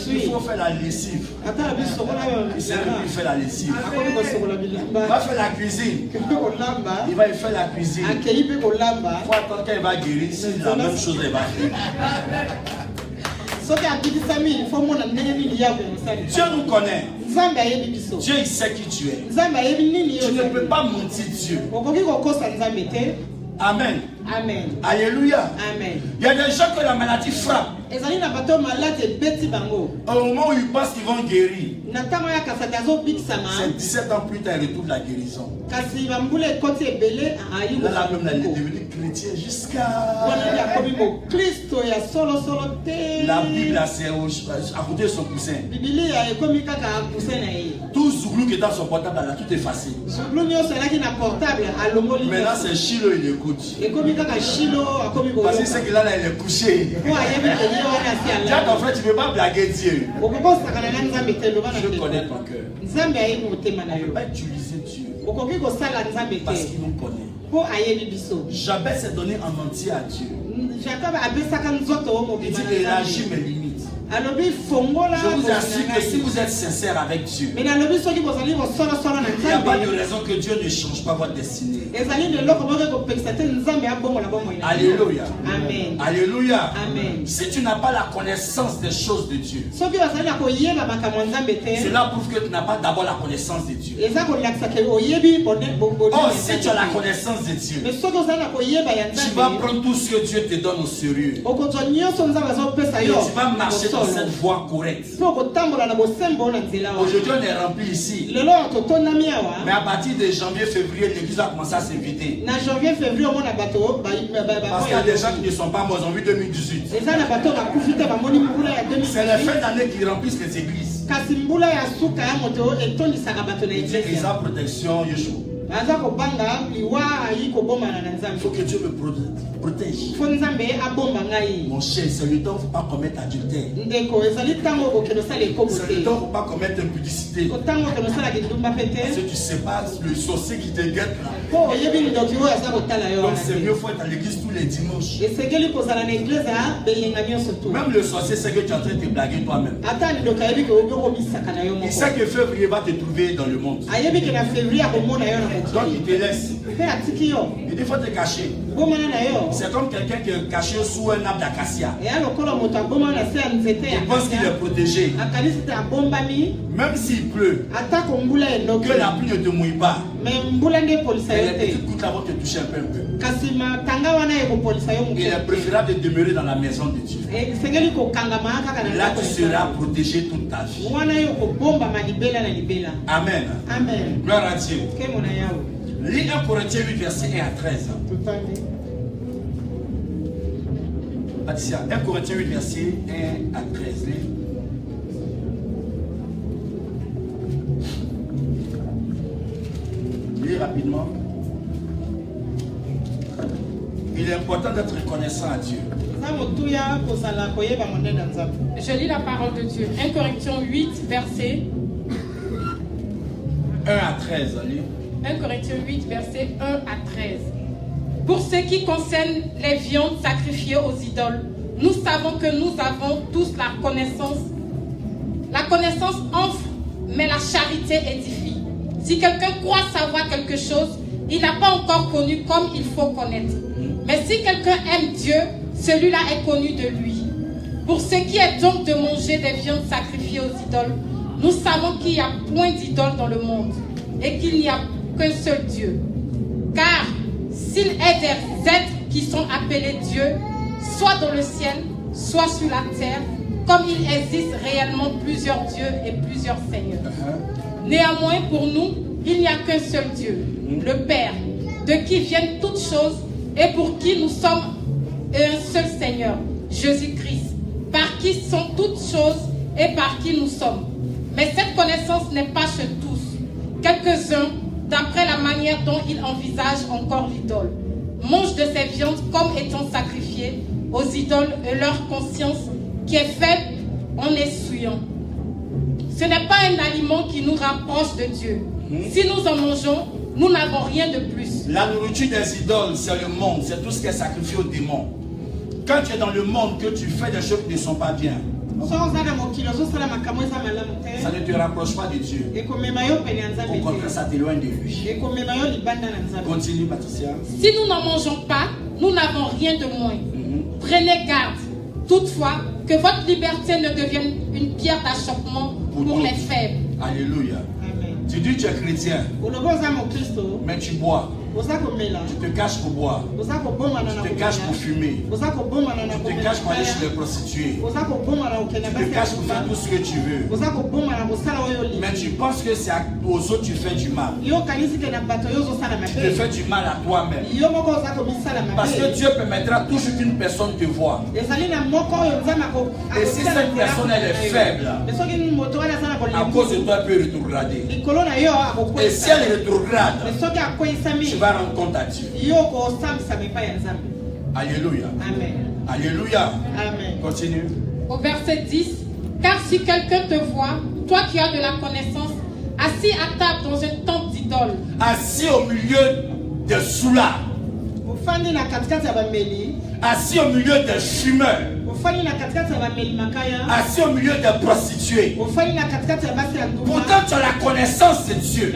il faut faire la lessive, il sait même plus faire la lessive. Il va faire la cuisine. Il va faire la cuisine. Il faut attendre qu'elle va guérir. Si la même chose elle va faire. Dieu nous connaît. Dieu il sait qui tu es. Tu ne peux pas mentir Dieu. Amen. Amen. Alléluia. Amen. Il y a des gens que la maladie frappe. Au moment où ils pensent qu'ils vont guérir, c'est 17 ans plus tard, ils retrouvent la guérison. Là, même il est devenu chrétien jusqu'à... La Bible, c'est à côté de son cousin. Tout Zouglou qui est dans son portable, là, tout effacé. Maintenant, c'est Chilo, il écoute. Parce que c'est qu'il a là, il est couché. Dis à ton frère, tu ne veux pas blaguer Dieu. Je connais ton cœur. Tu ne peux pas utiliser Dieu parce qu'il nous connaît. Jabez s'est donné en entier à Dieu. Il dit élargis mes limites. Je vous assure que si vous êtes sincère avec Dieu, il n'y a pas de raison que Dieu ne change pas votre destinée. Alléluia. Amen. Alléluia. Amen. Si tu n'as pas la connaissance des choses de Dieu, cela prouve que tu n'as pas d'abord la connaissance de Dieu. Oh, si tu as la connaissance de Dieu, tu vas prendre tout ce que Dieu te donne au sérieux. Et tu vas marcher dans cette voie correcte. Aujourd'hui, on est rempli ici. Mais à partir de janvier, février, l'église va commencer à se vider. Parce qu'il y a des gens qui ne sont pas morts en 2018. C'est la fin d'année qui remplissent les églises. Ils ont protection, Yeshua. Il faut que Dieu me protège. Mon cher, c'est le temps où il ne faut pas commettre adultère. C'est le temps où il ne faut pas commettre impudicité. Parce que tu sais pas le sorcier qui te guette là. Donc c'est mieux faut être à l'église tous les dimanches. Même le sorcier sait que tu es en train de te blaguer toi-même. Il sait que février va te trouver dans le monde. Donc il te laisse. Il dit il faut te cacher. C'est comme quelqu'un qui est caché sous un arbre d'acacia. Il pense qu'il est protégé. Même s'il pleut, que la pluie ne te mouille pas. Et les petites gouttes là vont te toucher un peu. Il est préférable de demeurer dans la maison de Dieu. Là tu seras protégé toute ta vie. Amen. Amen. Gloire à Dieu. Lis 1 Corinthiens 8, verset 1 à 13. 1 Corinthiens 8, verset 1 à 13. Lis rapidement. Il est important d'être reconnaissant à Dieu. Je lis la parole de Dieu. 1 Corinthiens 8, verset 1 à 13. Allez. 1 Corinthiens 8, verset 1 à 13. Pour ce qui concerne les viandes sacrifiées aux idoles, nous savons que nous avons tous la connaissance. La connaissance enfle, mais la charité édifie. Si quelqu'un croit savoir quelque chose, il n'a pas encore connu comme il faut connaître. Mais si quelqu'un aime Dieu, celui-là est connu de lui. Pour ce qui est donc de manger des viandes sacrifiées aux idoles, nous savons qu'il n'y a point d'idole dans le monde et qu'il n'y a qu'un seul Dieu. Car s'il est des êtres qui sont appelés Dieu, soit dans le ciel, soit sur la terre, comme il existe réellement plusieurs dieux et plusieurs seigneurs. Néanmoins, pour nous, il n'y a qu'un seul Dieu, le Père, de qui viennent toutes choses et pour qui nous sommes, et un seul Seigneur, Jésus-Christ, par qui sont toutes choses et par qui nous sommes. Mais cette connaissance n'est pas chez tous. Quelques-uns, d'après la manière dont ils envisagent encore l'idole, mangent de ces viandes comme étant sacrifiées aux idoles et leur conscience qui est faible en essuyant. Ce n'est pas un aliment qui nous rapproche de Dieu. Si nous en mangeons, nous n'avons rien de plus. La nourriture des idoles, c'est le monde, c'est tout ce qui est sacrifié aux démons. Quand tu es dans le monde, que tu fais des choses qui ne sont pas bien, ça ne te rapproche pas de Dieu. Au contraire, ça t'éloigne de lui. Continue, Patricia. Si nous n'en mangeons pas, nous n'avons rien de moins. Prenez garde, toutefois, que votre liberté ne devienne une pierre d'achoppement pour les faibles. Alléluia. Amen. Tu dis que tu es chrétien, mais tu bois. Tu te caches pour boire. Tu te caches pour fumer. Tu te caches pour aller chez les prostituées. Tu te caches pour faire tout ce que tu veux. Mais tu penses que c'est aux autres tu fais du mal. Tu te fais du mal à toi-même. Parce que Dieu permettra toujours qu'une personne te voie. Et si cette personne elle est faible, à cause de toi elle peut rétrograder. Et si elle rétrograde, tu vas rendre compte à Dieu. Alléluia. Amen. Alléluia. Amen. Continue. Au verset 10, car si quelqu'un te voit, toi qui as de la connaissance, assis à table dans une tente d'idole, assis au milieu de soulards, assis au milieu de fumeurs, assis au milieu de prostituées. Pourtant tu as la connaissance de Dieu.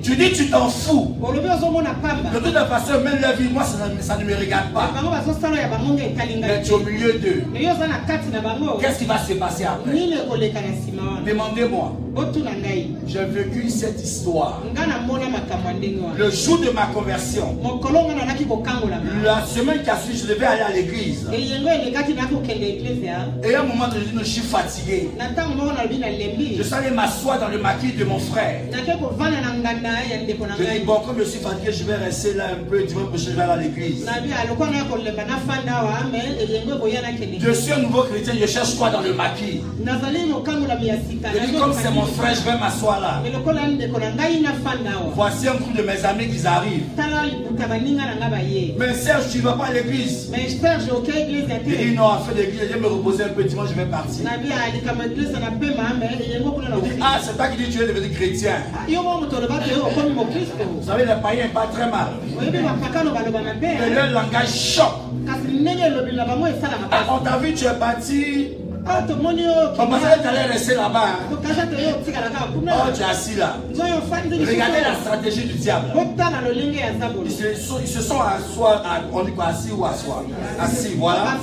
Tu dis tu t'en fous. De toute façon, même la vie, moi ça ne me regarde pas. Mais tu es au milieu d'eux. Qu'est-ce qui va se passer après? Demandez-moi. J'ai vécu cette histoire. Le jour de ma conversion, la semaine qui a suivi, je devais aller à l'église. Et à un moment donné, je suis fatigué. Je suis allé m'asseoir dans le maquis de mon frère. Je dis, bon, comme je suis fatigué, je vais rester là un peu, dimanche prochain, je vais aller à l'église. Je suis un nouveau chrétien, je cherche quoi dans le maquis? Je dis, comme c'est mon frère, je vais m'asseoir là. Voici un groupe de mes amis qui arrivent. Mais Serge, tu ne vas pas à l'église? Il dit non, à faire l'église, je vais me reposer un peu, dimanche je vais partir. Ah, c'est toi qui dis que tu es devenu chrétien. Vous savez, les païens ne parlent très mal. Mais leur langage choque. On t'a vu, tu es parti. On pensait que tu allais rester là-bas. Oh, tu es assis là. Regardez la stratégie du diable. Ils se sont on dit quoi, assis ou asseoir? Assis, voilà.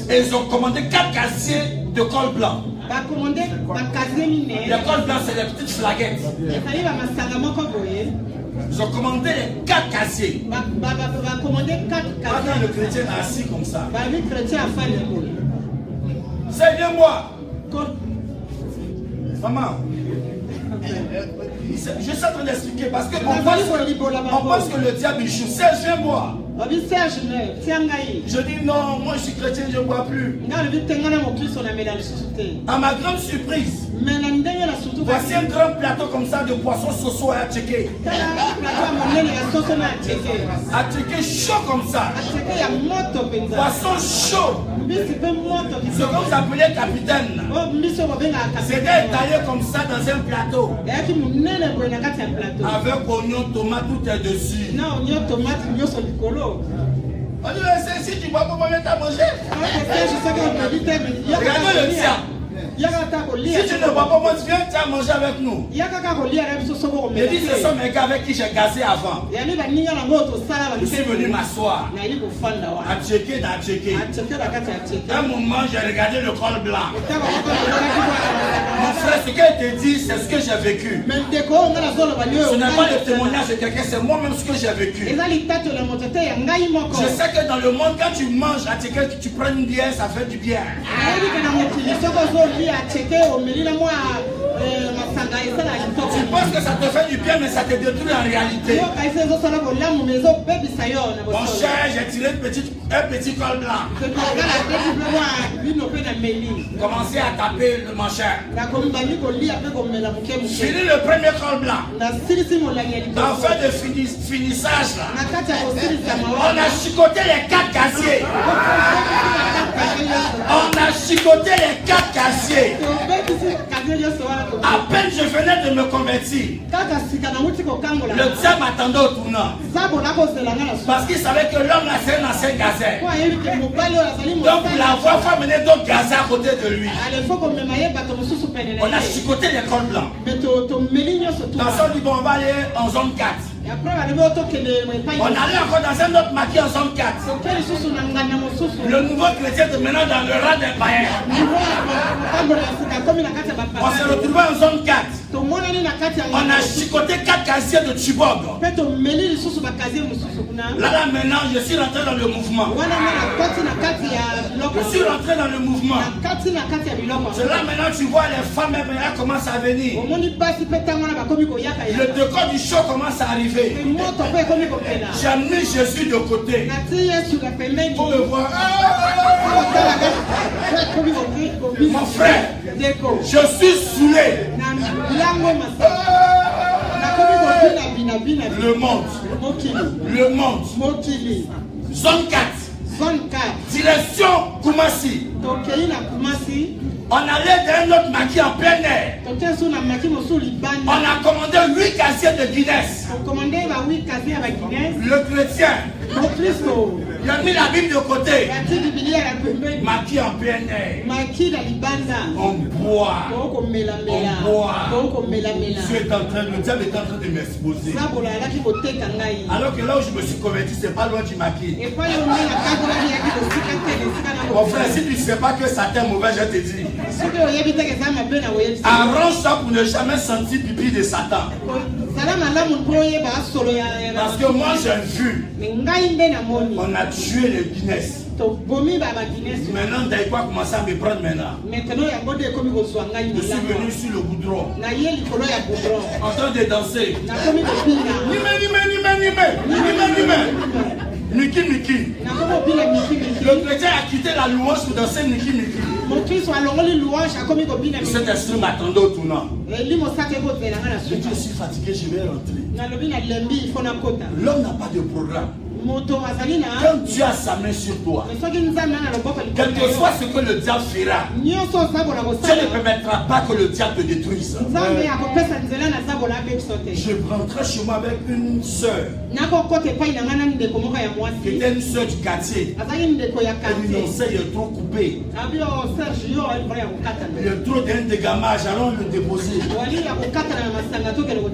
Et ils ont commandé 4 casiers de col blanc. Le col blanc, c'est les petites flaguettes. Ils ont commandé les 4 casiers. Quand le chrétien est assis comme ça, Seigneur-moi. Maman, je suis en train d'expliquer parce qu'on pense que le diable il joue. Seigneur-moi. Je dis non, moi je suis chrétien, je ne bois plus. À ma grande surprise, voici un grand plateau comme ça de poissons soso à checker. À checker chaud comme ça. Poisson chaud. Ce que vous appelez capitaine, c'était étalé comme ça dans un plateau. Avec oignon, tomate, tout est dessus. On dit, si tu bois, comment tu as mangé? Regardez le diable. Si tu ne bois pas, moi, tu viens, tu as mangé avec nous. Je dis, ce sont mes gars avec qui j'ai gazé avant. Je suis venu m'asseoir. À checker, à checker. À un moment, j'ai regardé le col blanc. Mon frère, ce qu'elle te dit, c'est ce que j'ai vécu. Ce n'est pas le témoignage de quelqu'un, c'est moi-même ce que j'ai vécu. Je sais que dans le monde, quand tu manges à checker, tu prends une bière, ça fait du bien. Tu penses que ça te fait du bien, mais ça te détruit en réalité. Mon cher, j'ai tiré un petit col blanc. Commencez à taper le mancheur. Finis le premier col blanc. En fin de finissage là, on a chicoté les 4 casiers. On a chicoté les 4 casiers. À peine je venais de me convertir, le diable m'attendait au tournant. Parce qu'il savait que l'homme là c'est un ancien gazelle. Donc la voix va mener d'autres gazelles à côté de lui. On a chicoté les cols blancs. Dans ça on dit bon on va aller en zone 4. On allait encore dans un autre maquis en zone 4. Le nouveau chrétien est maintenant dans le rang des païens. On s'est retrouvé en zone 4. On a chicoté 4 casiers de Chibog. Là maintenant je suis rentré dans le mouvement. Je suis rentré dans le mouvement. C'est là maintenant tu vois les femmes elles commencent à venir. Le décor du show commence à arriver. J'ai amené Jésus de côté. Pour le voir. Mon frère, je suis saoulé. Le monde. Zone 4. Direction Koumassi. On allait dans un autre maquis en plein air. On a commandé 8 casiers de Guinness. Le chrétien, il a mis la Bible de côté. Maquis en plein air. On boit. Le diable est en train de m'exposer. Alors que là où je me suis converti, c'est pas loin du maquis. Mon frère, si tu ne sais pas que Satan est mauvais, je te dis. Arrange ça pour ne jamais sentir pipi de Satan. Parce que moi j'ai vu, on a tué le Guinness. Maintenant, Daïko a commencé à me prendre maintenant. Je suis venu sur le goudron, en train de danser. Niki. Le chrétien a quitté la louange pour danser Niki. Cet esprit m'attendait au tournant. Je suis fatigué, je vais rentrer. L'homme n'a pas de programme. Quand Dieu a sa main sur toi, quel que soit ce que le diable fera, Dieu ne permettra pas que le diable te détruise. Je rentrais chez moi avec une soeur qui était une soeur du quartier. Elle dit non, il est trop coupé. Il est trop d'un dégamage, allons le déposer.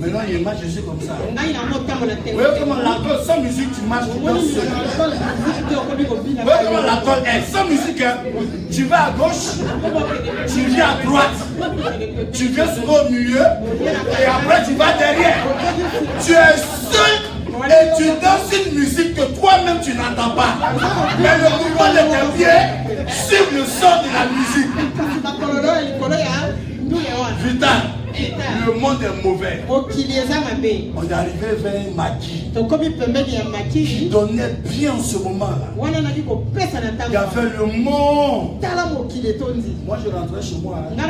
Maintenant il marche, je suis comme ça. Vous voyez comment l'alcool, sans musique tu marches. Sans musique, tu vas à gauche, tu viens à droite, tu viens souvent au milieu et après tu vas derrière. Tu es seul et tu danses une musique que toi-même tu n'entends pas. Mais le mouvement de tes pieds suit le son de la musique. Vital. Le monde est mauvais. On est arrivé vers un maquis qui donnait bien en ce moment-là. Il y avait le monde. Moi je rentrais chez moi. Je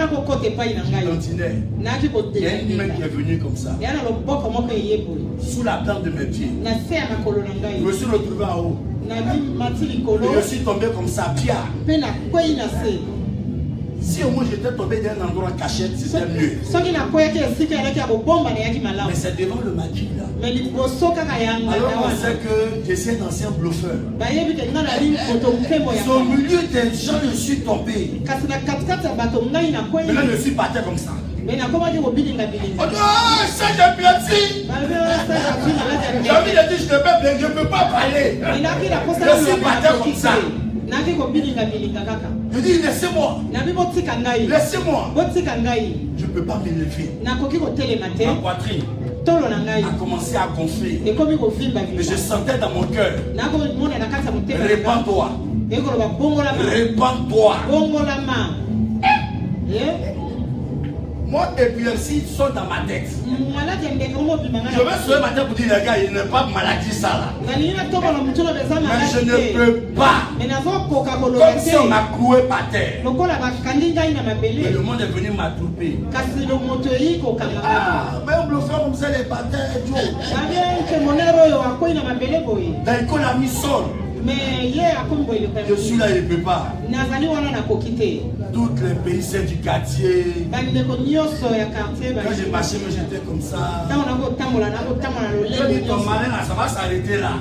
dantinais. Il y a une main qui est venue comme ça. Sous la plante de mes pieds. Je me suis retrouvé en haut. Et je suis tombé comme ça, Pierre. Si au moins j'étais tombé d'un endroit caché, c'était mieux. Mais c'est devant le maquis là. Alors on sait que je suis un ancien bluffeur. Au milieu des gens, je suis tombé. Maintenant je suis parti comme ça. Oh non, ça j'ai blessé. J'ai dit je ne peux pas parler. Je suis parti comme ça. Je dis laissez-moi. Laissez-moi. Je ne peux pas me lever. Ma poitrine a commencé à gonfler. Et je sentais dans mon cœur. Répands-toi. Répands-toi. Mon épilepsie sont dans ma tête. Je vais se lever matin pour dire les gars, il n'est pas maladie ça là. Mais je ne peux pas. Comme si on m'a cloué par terre. Mais le monde est venu m'attrouper. Mais on me fait comme ça les batailles et tout. Dans l'école a mis sol. Je suis là, il ne peut pas. Tous les pays du quartier. Quand j'ai marché, j'étais comme ça. Je dis ton malin là, ça va s'arrêter là.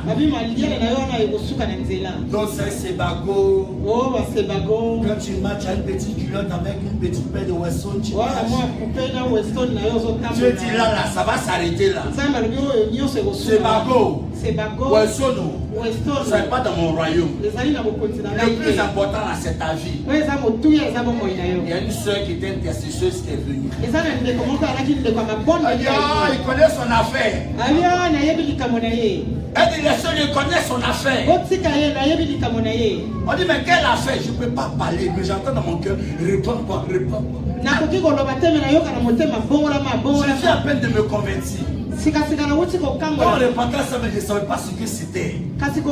Donc c'est bago. Quand tu marches, tu as une petite culotte avec une petite paire de Weston. Tu dis là, ça va s'arrêter là. C'est bago. Weston. Ça n'est pas dans mon royaume. Le plus important là, c'est ta vie. Il y a une soeur qui était intercesseuse qui est venue. Il connaît son affaire. Elle dit les soeurs, il connaît son affaire. On dit mais quelle affaire? Je ne peux pas parler, mais j'entends dans mon cœur, réponds-moi. Je suis à peine de me convertir. Quand le podcast, je ne savais pas ce que c'était. Moi, il est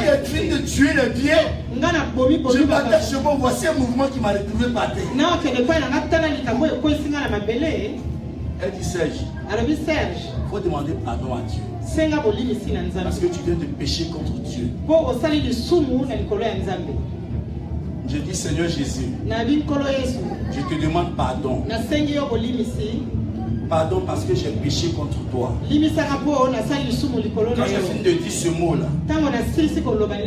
en train de tuer les pieds. Je partage chez moi, voici un mouvement qui m'a retrouvé par terre. Elle dit Serge, il faut demander pardon à Dieu. Parce que tu viens de pécher contre Dieu. Je dis Seigneur Jésus, je te demande pardon. Pardon parce que j'ai péché contre toi. Quand je finis de dire ce mot-là,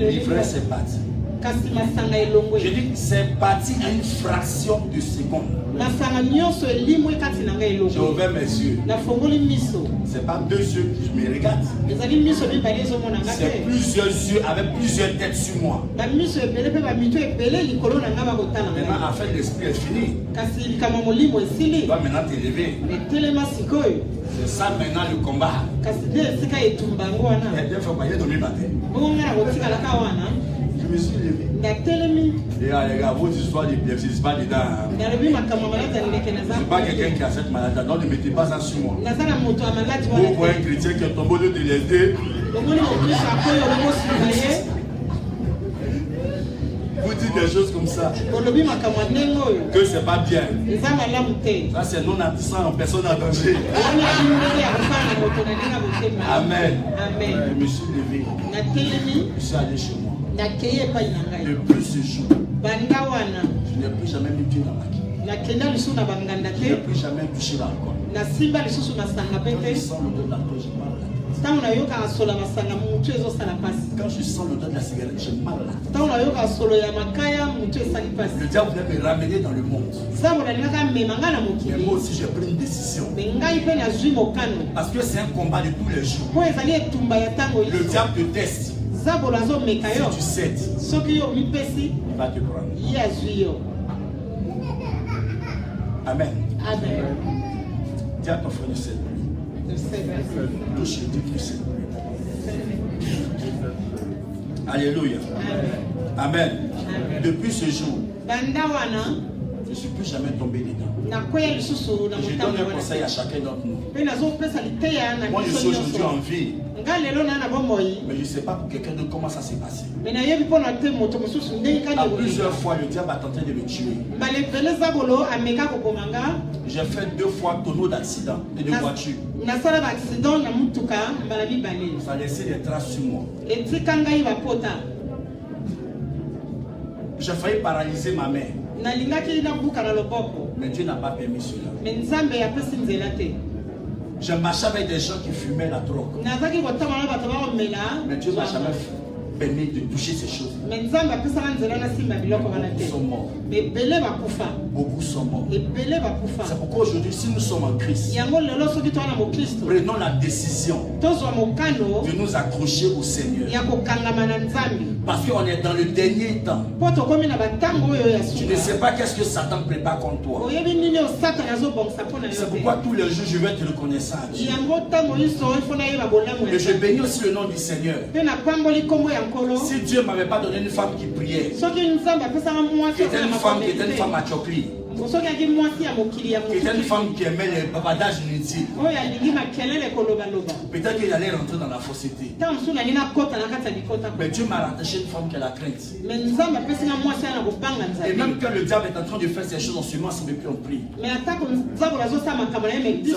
l'ivresse est partie. Je dis que c'est parti à une fraction de seconde. J'ai ouvert mes yeux. Ce n'est pas 2 yeux qui me regardent. C'est plusieurs yeux avec plusieurs têtes sur moi. Maintenant, afin de l'esprit est fini. Tu dois maintenant t'élever. C'est ça maintenant le combat. Je me suis levé. Et là, les gars, vos histoires d'épilepsie, c'est pas dedans. C'est pas quelqu'un qui a cette maladie. Donc ne mettez pas ça sur moi. Vous voyez un chrétien qui est tombé au lieu de l'aider. Vous dites des choses comme ça. Que c'est pas bien. Ça c'est non attissant en personne en danger. Amen. Je me suis levé. Je suis allé chez moi. Depuis ce jour, je n'ai plus jamais mis pied dans ma vie. Je n'ai plus jamais touché l'alcool. Quand je sens l'odeur de l'alcool, j'ai mal à la tête. Quand je sens l'odeur de la cigarette, j'ai mal à la tête. Le diable voulait me ramener dans le monde. Mais moi aussi j'ai pris une décision. Parce que c'est un combat de tous les jours. Le diable te teste. Si tu cèdes, il va te prendre. Amen. Dis à ton frère de cède. Touche le Dieu de cède. Alléluia. Amen. Depuis ce jour, je ne suis plus jamais tombé dedans. Je donne un conseil à chacun d'entre nous. Moi, je suis aujourd'hui en vie. Mais je ne sais pas pour quelqu'un d'autre comment ça s'est passé. À plusieurs fois, le diable a tenté de me tuer. J'ai fait 2 fois tonneau d'accident et de voiture. Ça a laissé des traces sur moi. J'ai failli paralyser ma mère. Mais Dieu n'a pas permis cela. Je marchais avec des gens qui fumaient la drogue. Mais Dieu ne m'a jamais permis de toucher ces choses. Beaucoup sont morts. Beaucoup sont morts. C'est pourquoi aujourd'hui, si nous sommes en Christ, prenons la décision de nous accrocher au Seigneur. Parce qu'on est dans le dernier temps. Tu ne sais pas qu'est-ce que Satan prépare contre toi. C'est pourquoi tous les jours je vais te reconnaissant à Dieu. Et je bénis aussi le nom du Seigneur. Si Dieu ne m'avait pas donné une femme qui priait, qui était une femme à Chokli, C'était une femme qui aimait les bavardages inutiles. Peut-être qu'il allait rentrer dans la fausseté. Mais Dieu m'a rattaché une femme qui a la crainte. Et même quand le diable est en train de faire ces choses en ce moment, c'est depuis on prie. C'est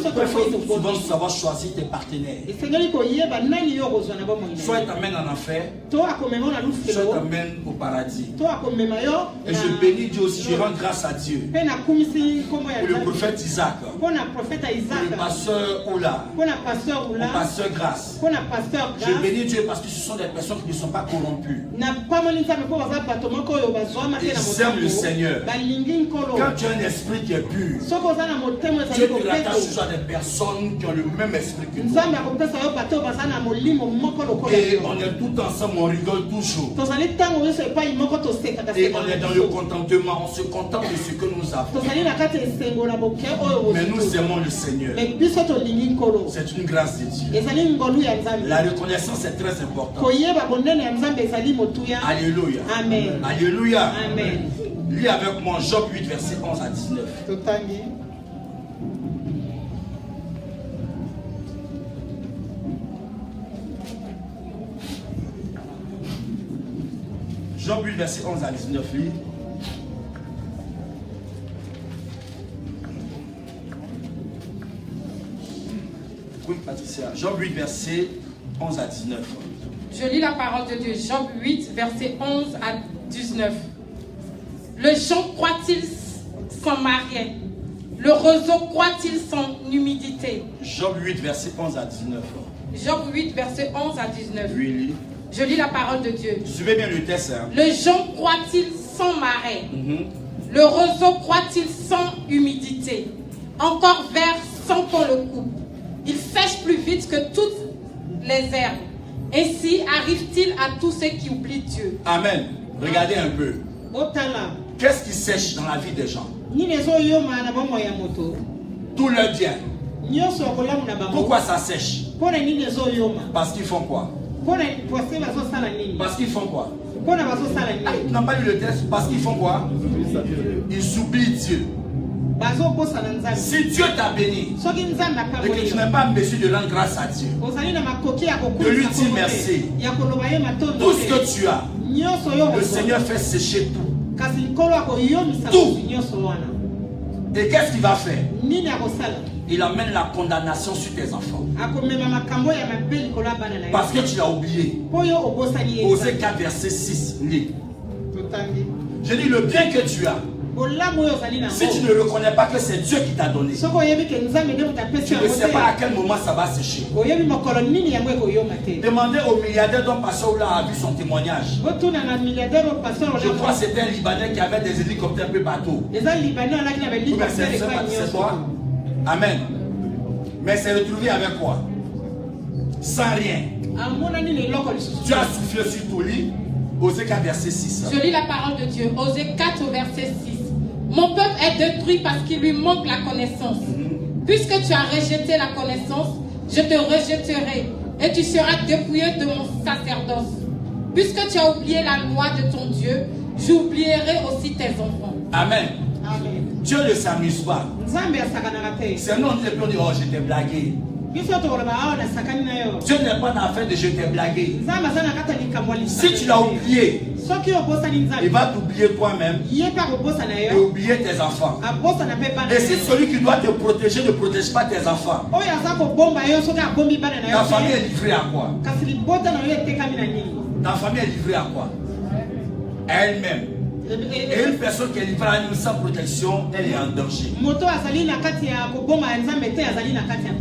pourquoi il faut souvent savoir choisir tes partenaires. Soit il t'amène en enfer, soit il t'amène au paradis. Et je bénis Dieu aussi, je rends grâce à Dieu. Pour le prophète Isaac, pour le pasteur Ola, pour le pasteur Grâce. Je bénis Dieu parce que ce sont des personnes qui ne sont pas corrompues. Ils aiment le Seigneur. Quand tu as un esprit qui est pur, Dieu te rattache toujours à des personnes qui ont le même esprit que toi. Et on est tout ensemble, on rigole toujours. Et on est dans le contentement, on se contente de ce que nous avons. Mais nous aimons le Seigneur. C'est une grâce de Dieu. La reconnaissance est très importante. Alléluia. Amen. Alléluia. Amen. Lis avec moi Job 8, verset 11 à 19. Job 8, verset 11 à 19. Lis. Oui, Patricia. Job 8, verset 11 à 19. Je lis la parole de Dieu. Job 8, verset 11 à 19. Le champ croit-il sans marier? Le roseau croit-il sans humidité? Job 8, verset 11 à 19. Job 8, verset 11 à 19. Oui, lis. Je lis la parole de Dieu. Suivez bien le texte. Hein. Le jonc croît-il sans marée? Le roseau croît-il sans humidité? Encore vert sans qu'on le coupe. Il sèche plus vite que toutes les herbes. Ainsi arrive-t-il à tous ceux qui oublient Dieu. Amen. Regardez un peu. Qu'est-ce qui sèche dans la vie des gens? Tout leur bien. Pourquoi ça sèche? Parce qu'ils font quoi? Parce qu'ils font quoi? Tu n'as pas lu le texte? Parce qu'ils font quoi? Ils oublient Dieu. Si Dieu t'a béni et que tu n'es pas en mesure de rendre grâce à Dieu, de lui dire merci, tout ce que tu as, le Seigneur fait sécher tout. Tout. Et qu'est-ce qu'il va faire? Il amène la condamnation sur tes enfants. Parce que tu l'as oublié. Osée 4, verset 6. Lis. Je dis le bien que tu as. Si tu ne reconnais pas que c'est Dieu qui t'a donné, tu ne sais pas à quel moment ça va sécher. Demandez au milliardaire dont Pasteur Oula a vu son témoignage. Je crois que c'était un Libanais qui avait des hélicoptères un peu partout. C'est toi? Amen. Mais c'est retrouvé avec quoi? Sans rien. Tu as soufflé sur ton lit. Osée 4, verset 6. Je lis la parole de Dieu. Osée 4, verset 6. Mon peuple est détruit parce qu'il lui manque la connaissance. Puisque tu as rejeté la connaissance, je te rejetterai et tu seras dépouillé de mon sacerdoce. Puisque tu as oublié la loi de ton Dieu, j'oublierai aussi tes enfants. Amen. Amen. Dieu ne s'amuse pas. C'est nous on dit oh je t'ai blagué. Dieu n'est pas dans l'affaire de je t'ai blagué. Si tu l'as oublié, il va t'oublier toi-même et oublier tes enfants. Et si celui qui doit te protéger ne protège pas tes enfants, ta famille est livrée à quoi? Ta famille est livrée à quoi? À elle-même. Et une personne qui est livrée à nous sans protection, elle est en danger.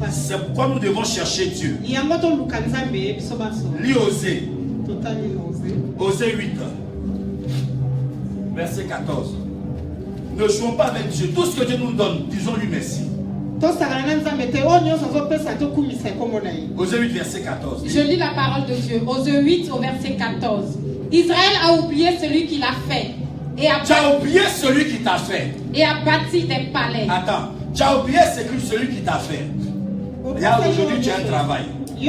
C'est pourquoi nous devons chercher Dieu. Lis Osée. Osée 8. Verset 14. Ne jouons pas avec Dieu. Tout ce que Dieu nous donne, disons-lui merci. Osée 8, verset 14. Je lis la parole de Dieu. Osée 8 au verset 14. Israël a oublié celui qui l'a fait. Tu as oublié celui qui t'a fait. Et a bâti des palais. Attends, tu as oublié celui qui t'a fait. Regarde, aujourd'hui tu as un travail. Qui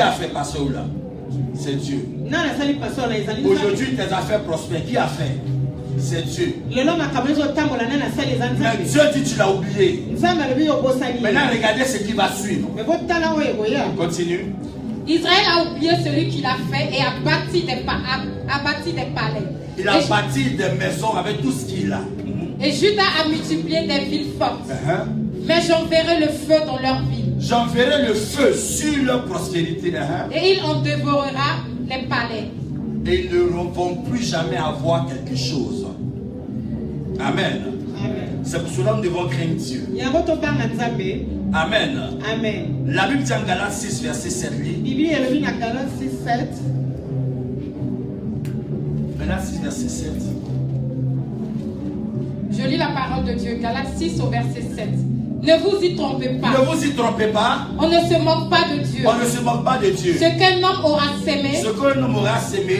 a fait passer là? C'est Dieu. Aujourd'hui tes affaires prospèrent. Qui a fait? C'est Dieu. Mais Dieu dit tu l'as oublié. Maintenant regardez ce qui va suivre. Continue. Israël a oublié celui qui l'a fait et a bâti des palais. Il a bâti des maisons avec tout ce qu'il a. Et Juda a multiplié des villes fortes. Mais j'enverrai le feu dans leurs villes. J'enverrai le feu sur leur prospérité. Et il en dévorera les palais. Et ils ne vont plus jamais avoir quelque chose. Amen. C'est pour cela que nous devons craindre Dieu. Amen. La Bible dit en Galates 6, verset 7. Galates 6, verset 7. Je lis la parole de Dieu. Galates 6 au verset 7. Ne vous y trompez pas. Ne vous y trompez pas. On ne se moque pas de Dieu. On ne se moque pas de Dieu. Ce qu'un homme aura sémé,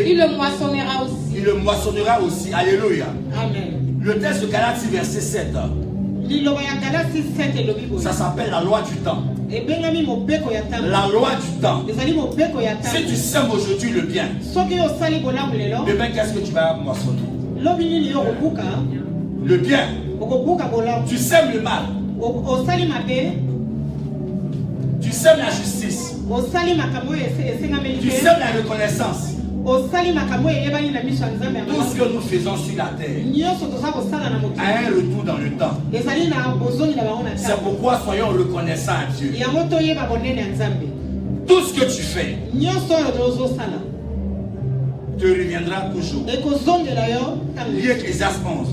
il le moissonnera aussi. Il le moissonnera aussi. Alléluia. Amen. Le texte de Galates 6, verset 7. Ça s'appelle la loi du temps. La loi du temps. Si tu sèmes aujourd'hui le bien, demain qu'est-ce que tu vas moissonner? Le bien. Tu sèmes le mal. Tu sèmes la justice. Tu sèmes la reconnaissance. Tout ce que nous faisons sur la terre a un retour dans le temps. C'est pourquoi soyons reconnaissants à Dieu. Tout ce que tu fais te reviendra toujours. Lis Ecclésiaste 11.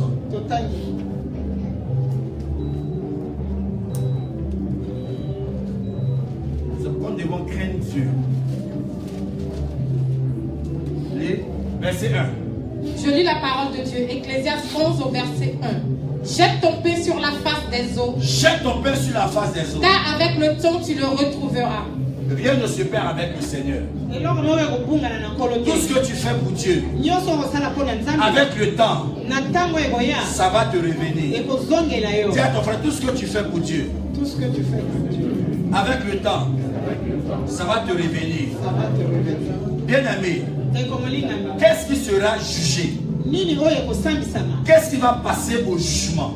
C'est pourquoi nous devons craindre Dieu. Verset 1. Je lis la parole de Dieu. Ecclésiaste 11 au verset 1. Jette ton pain sur la face des eaux. Jette ton pain sur la face des eaux. Car avec le temps tu le retrouveras. Rien ne se perd avec le Seigneur. Tout ce que tu fais pour Dieu, avec le temps, ça va te revenir. Dis à ton frère, tout ce que tu fais pour Dieu, avec le temps, ça va te revenir. Bien aimé, qu'est-ce qui sera jugé? Qu'est-ce qui va passer au jugement?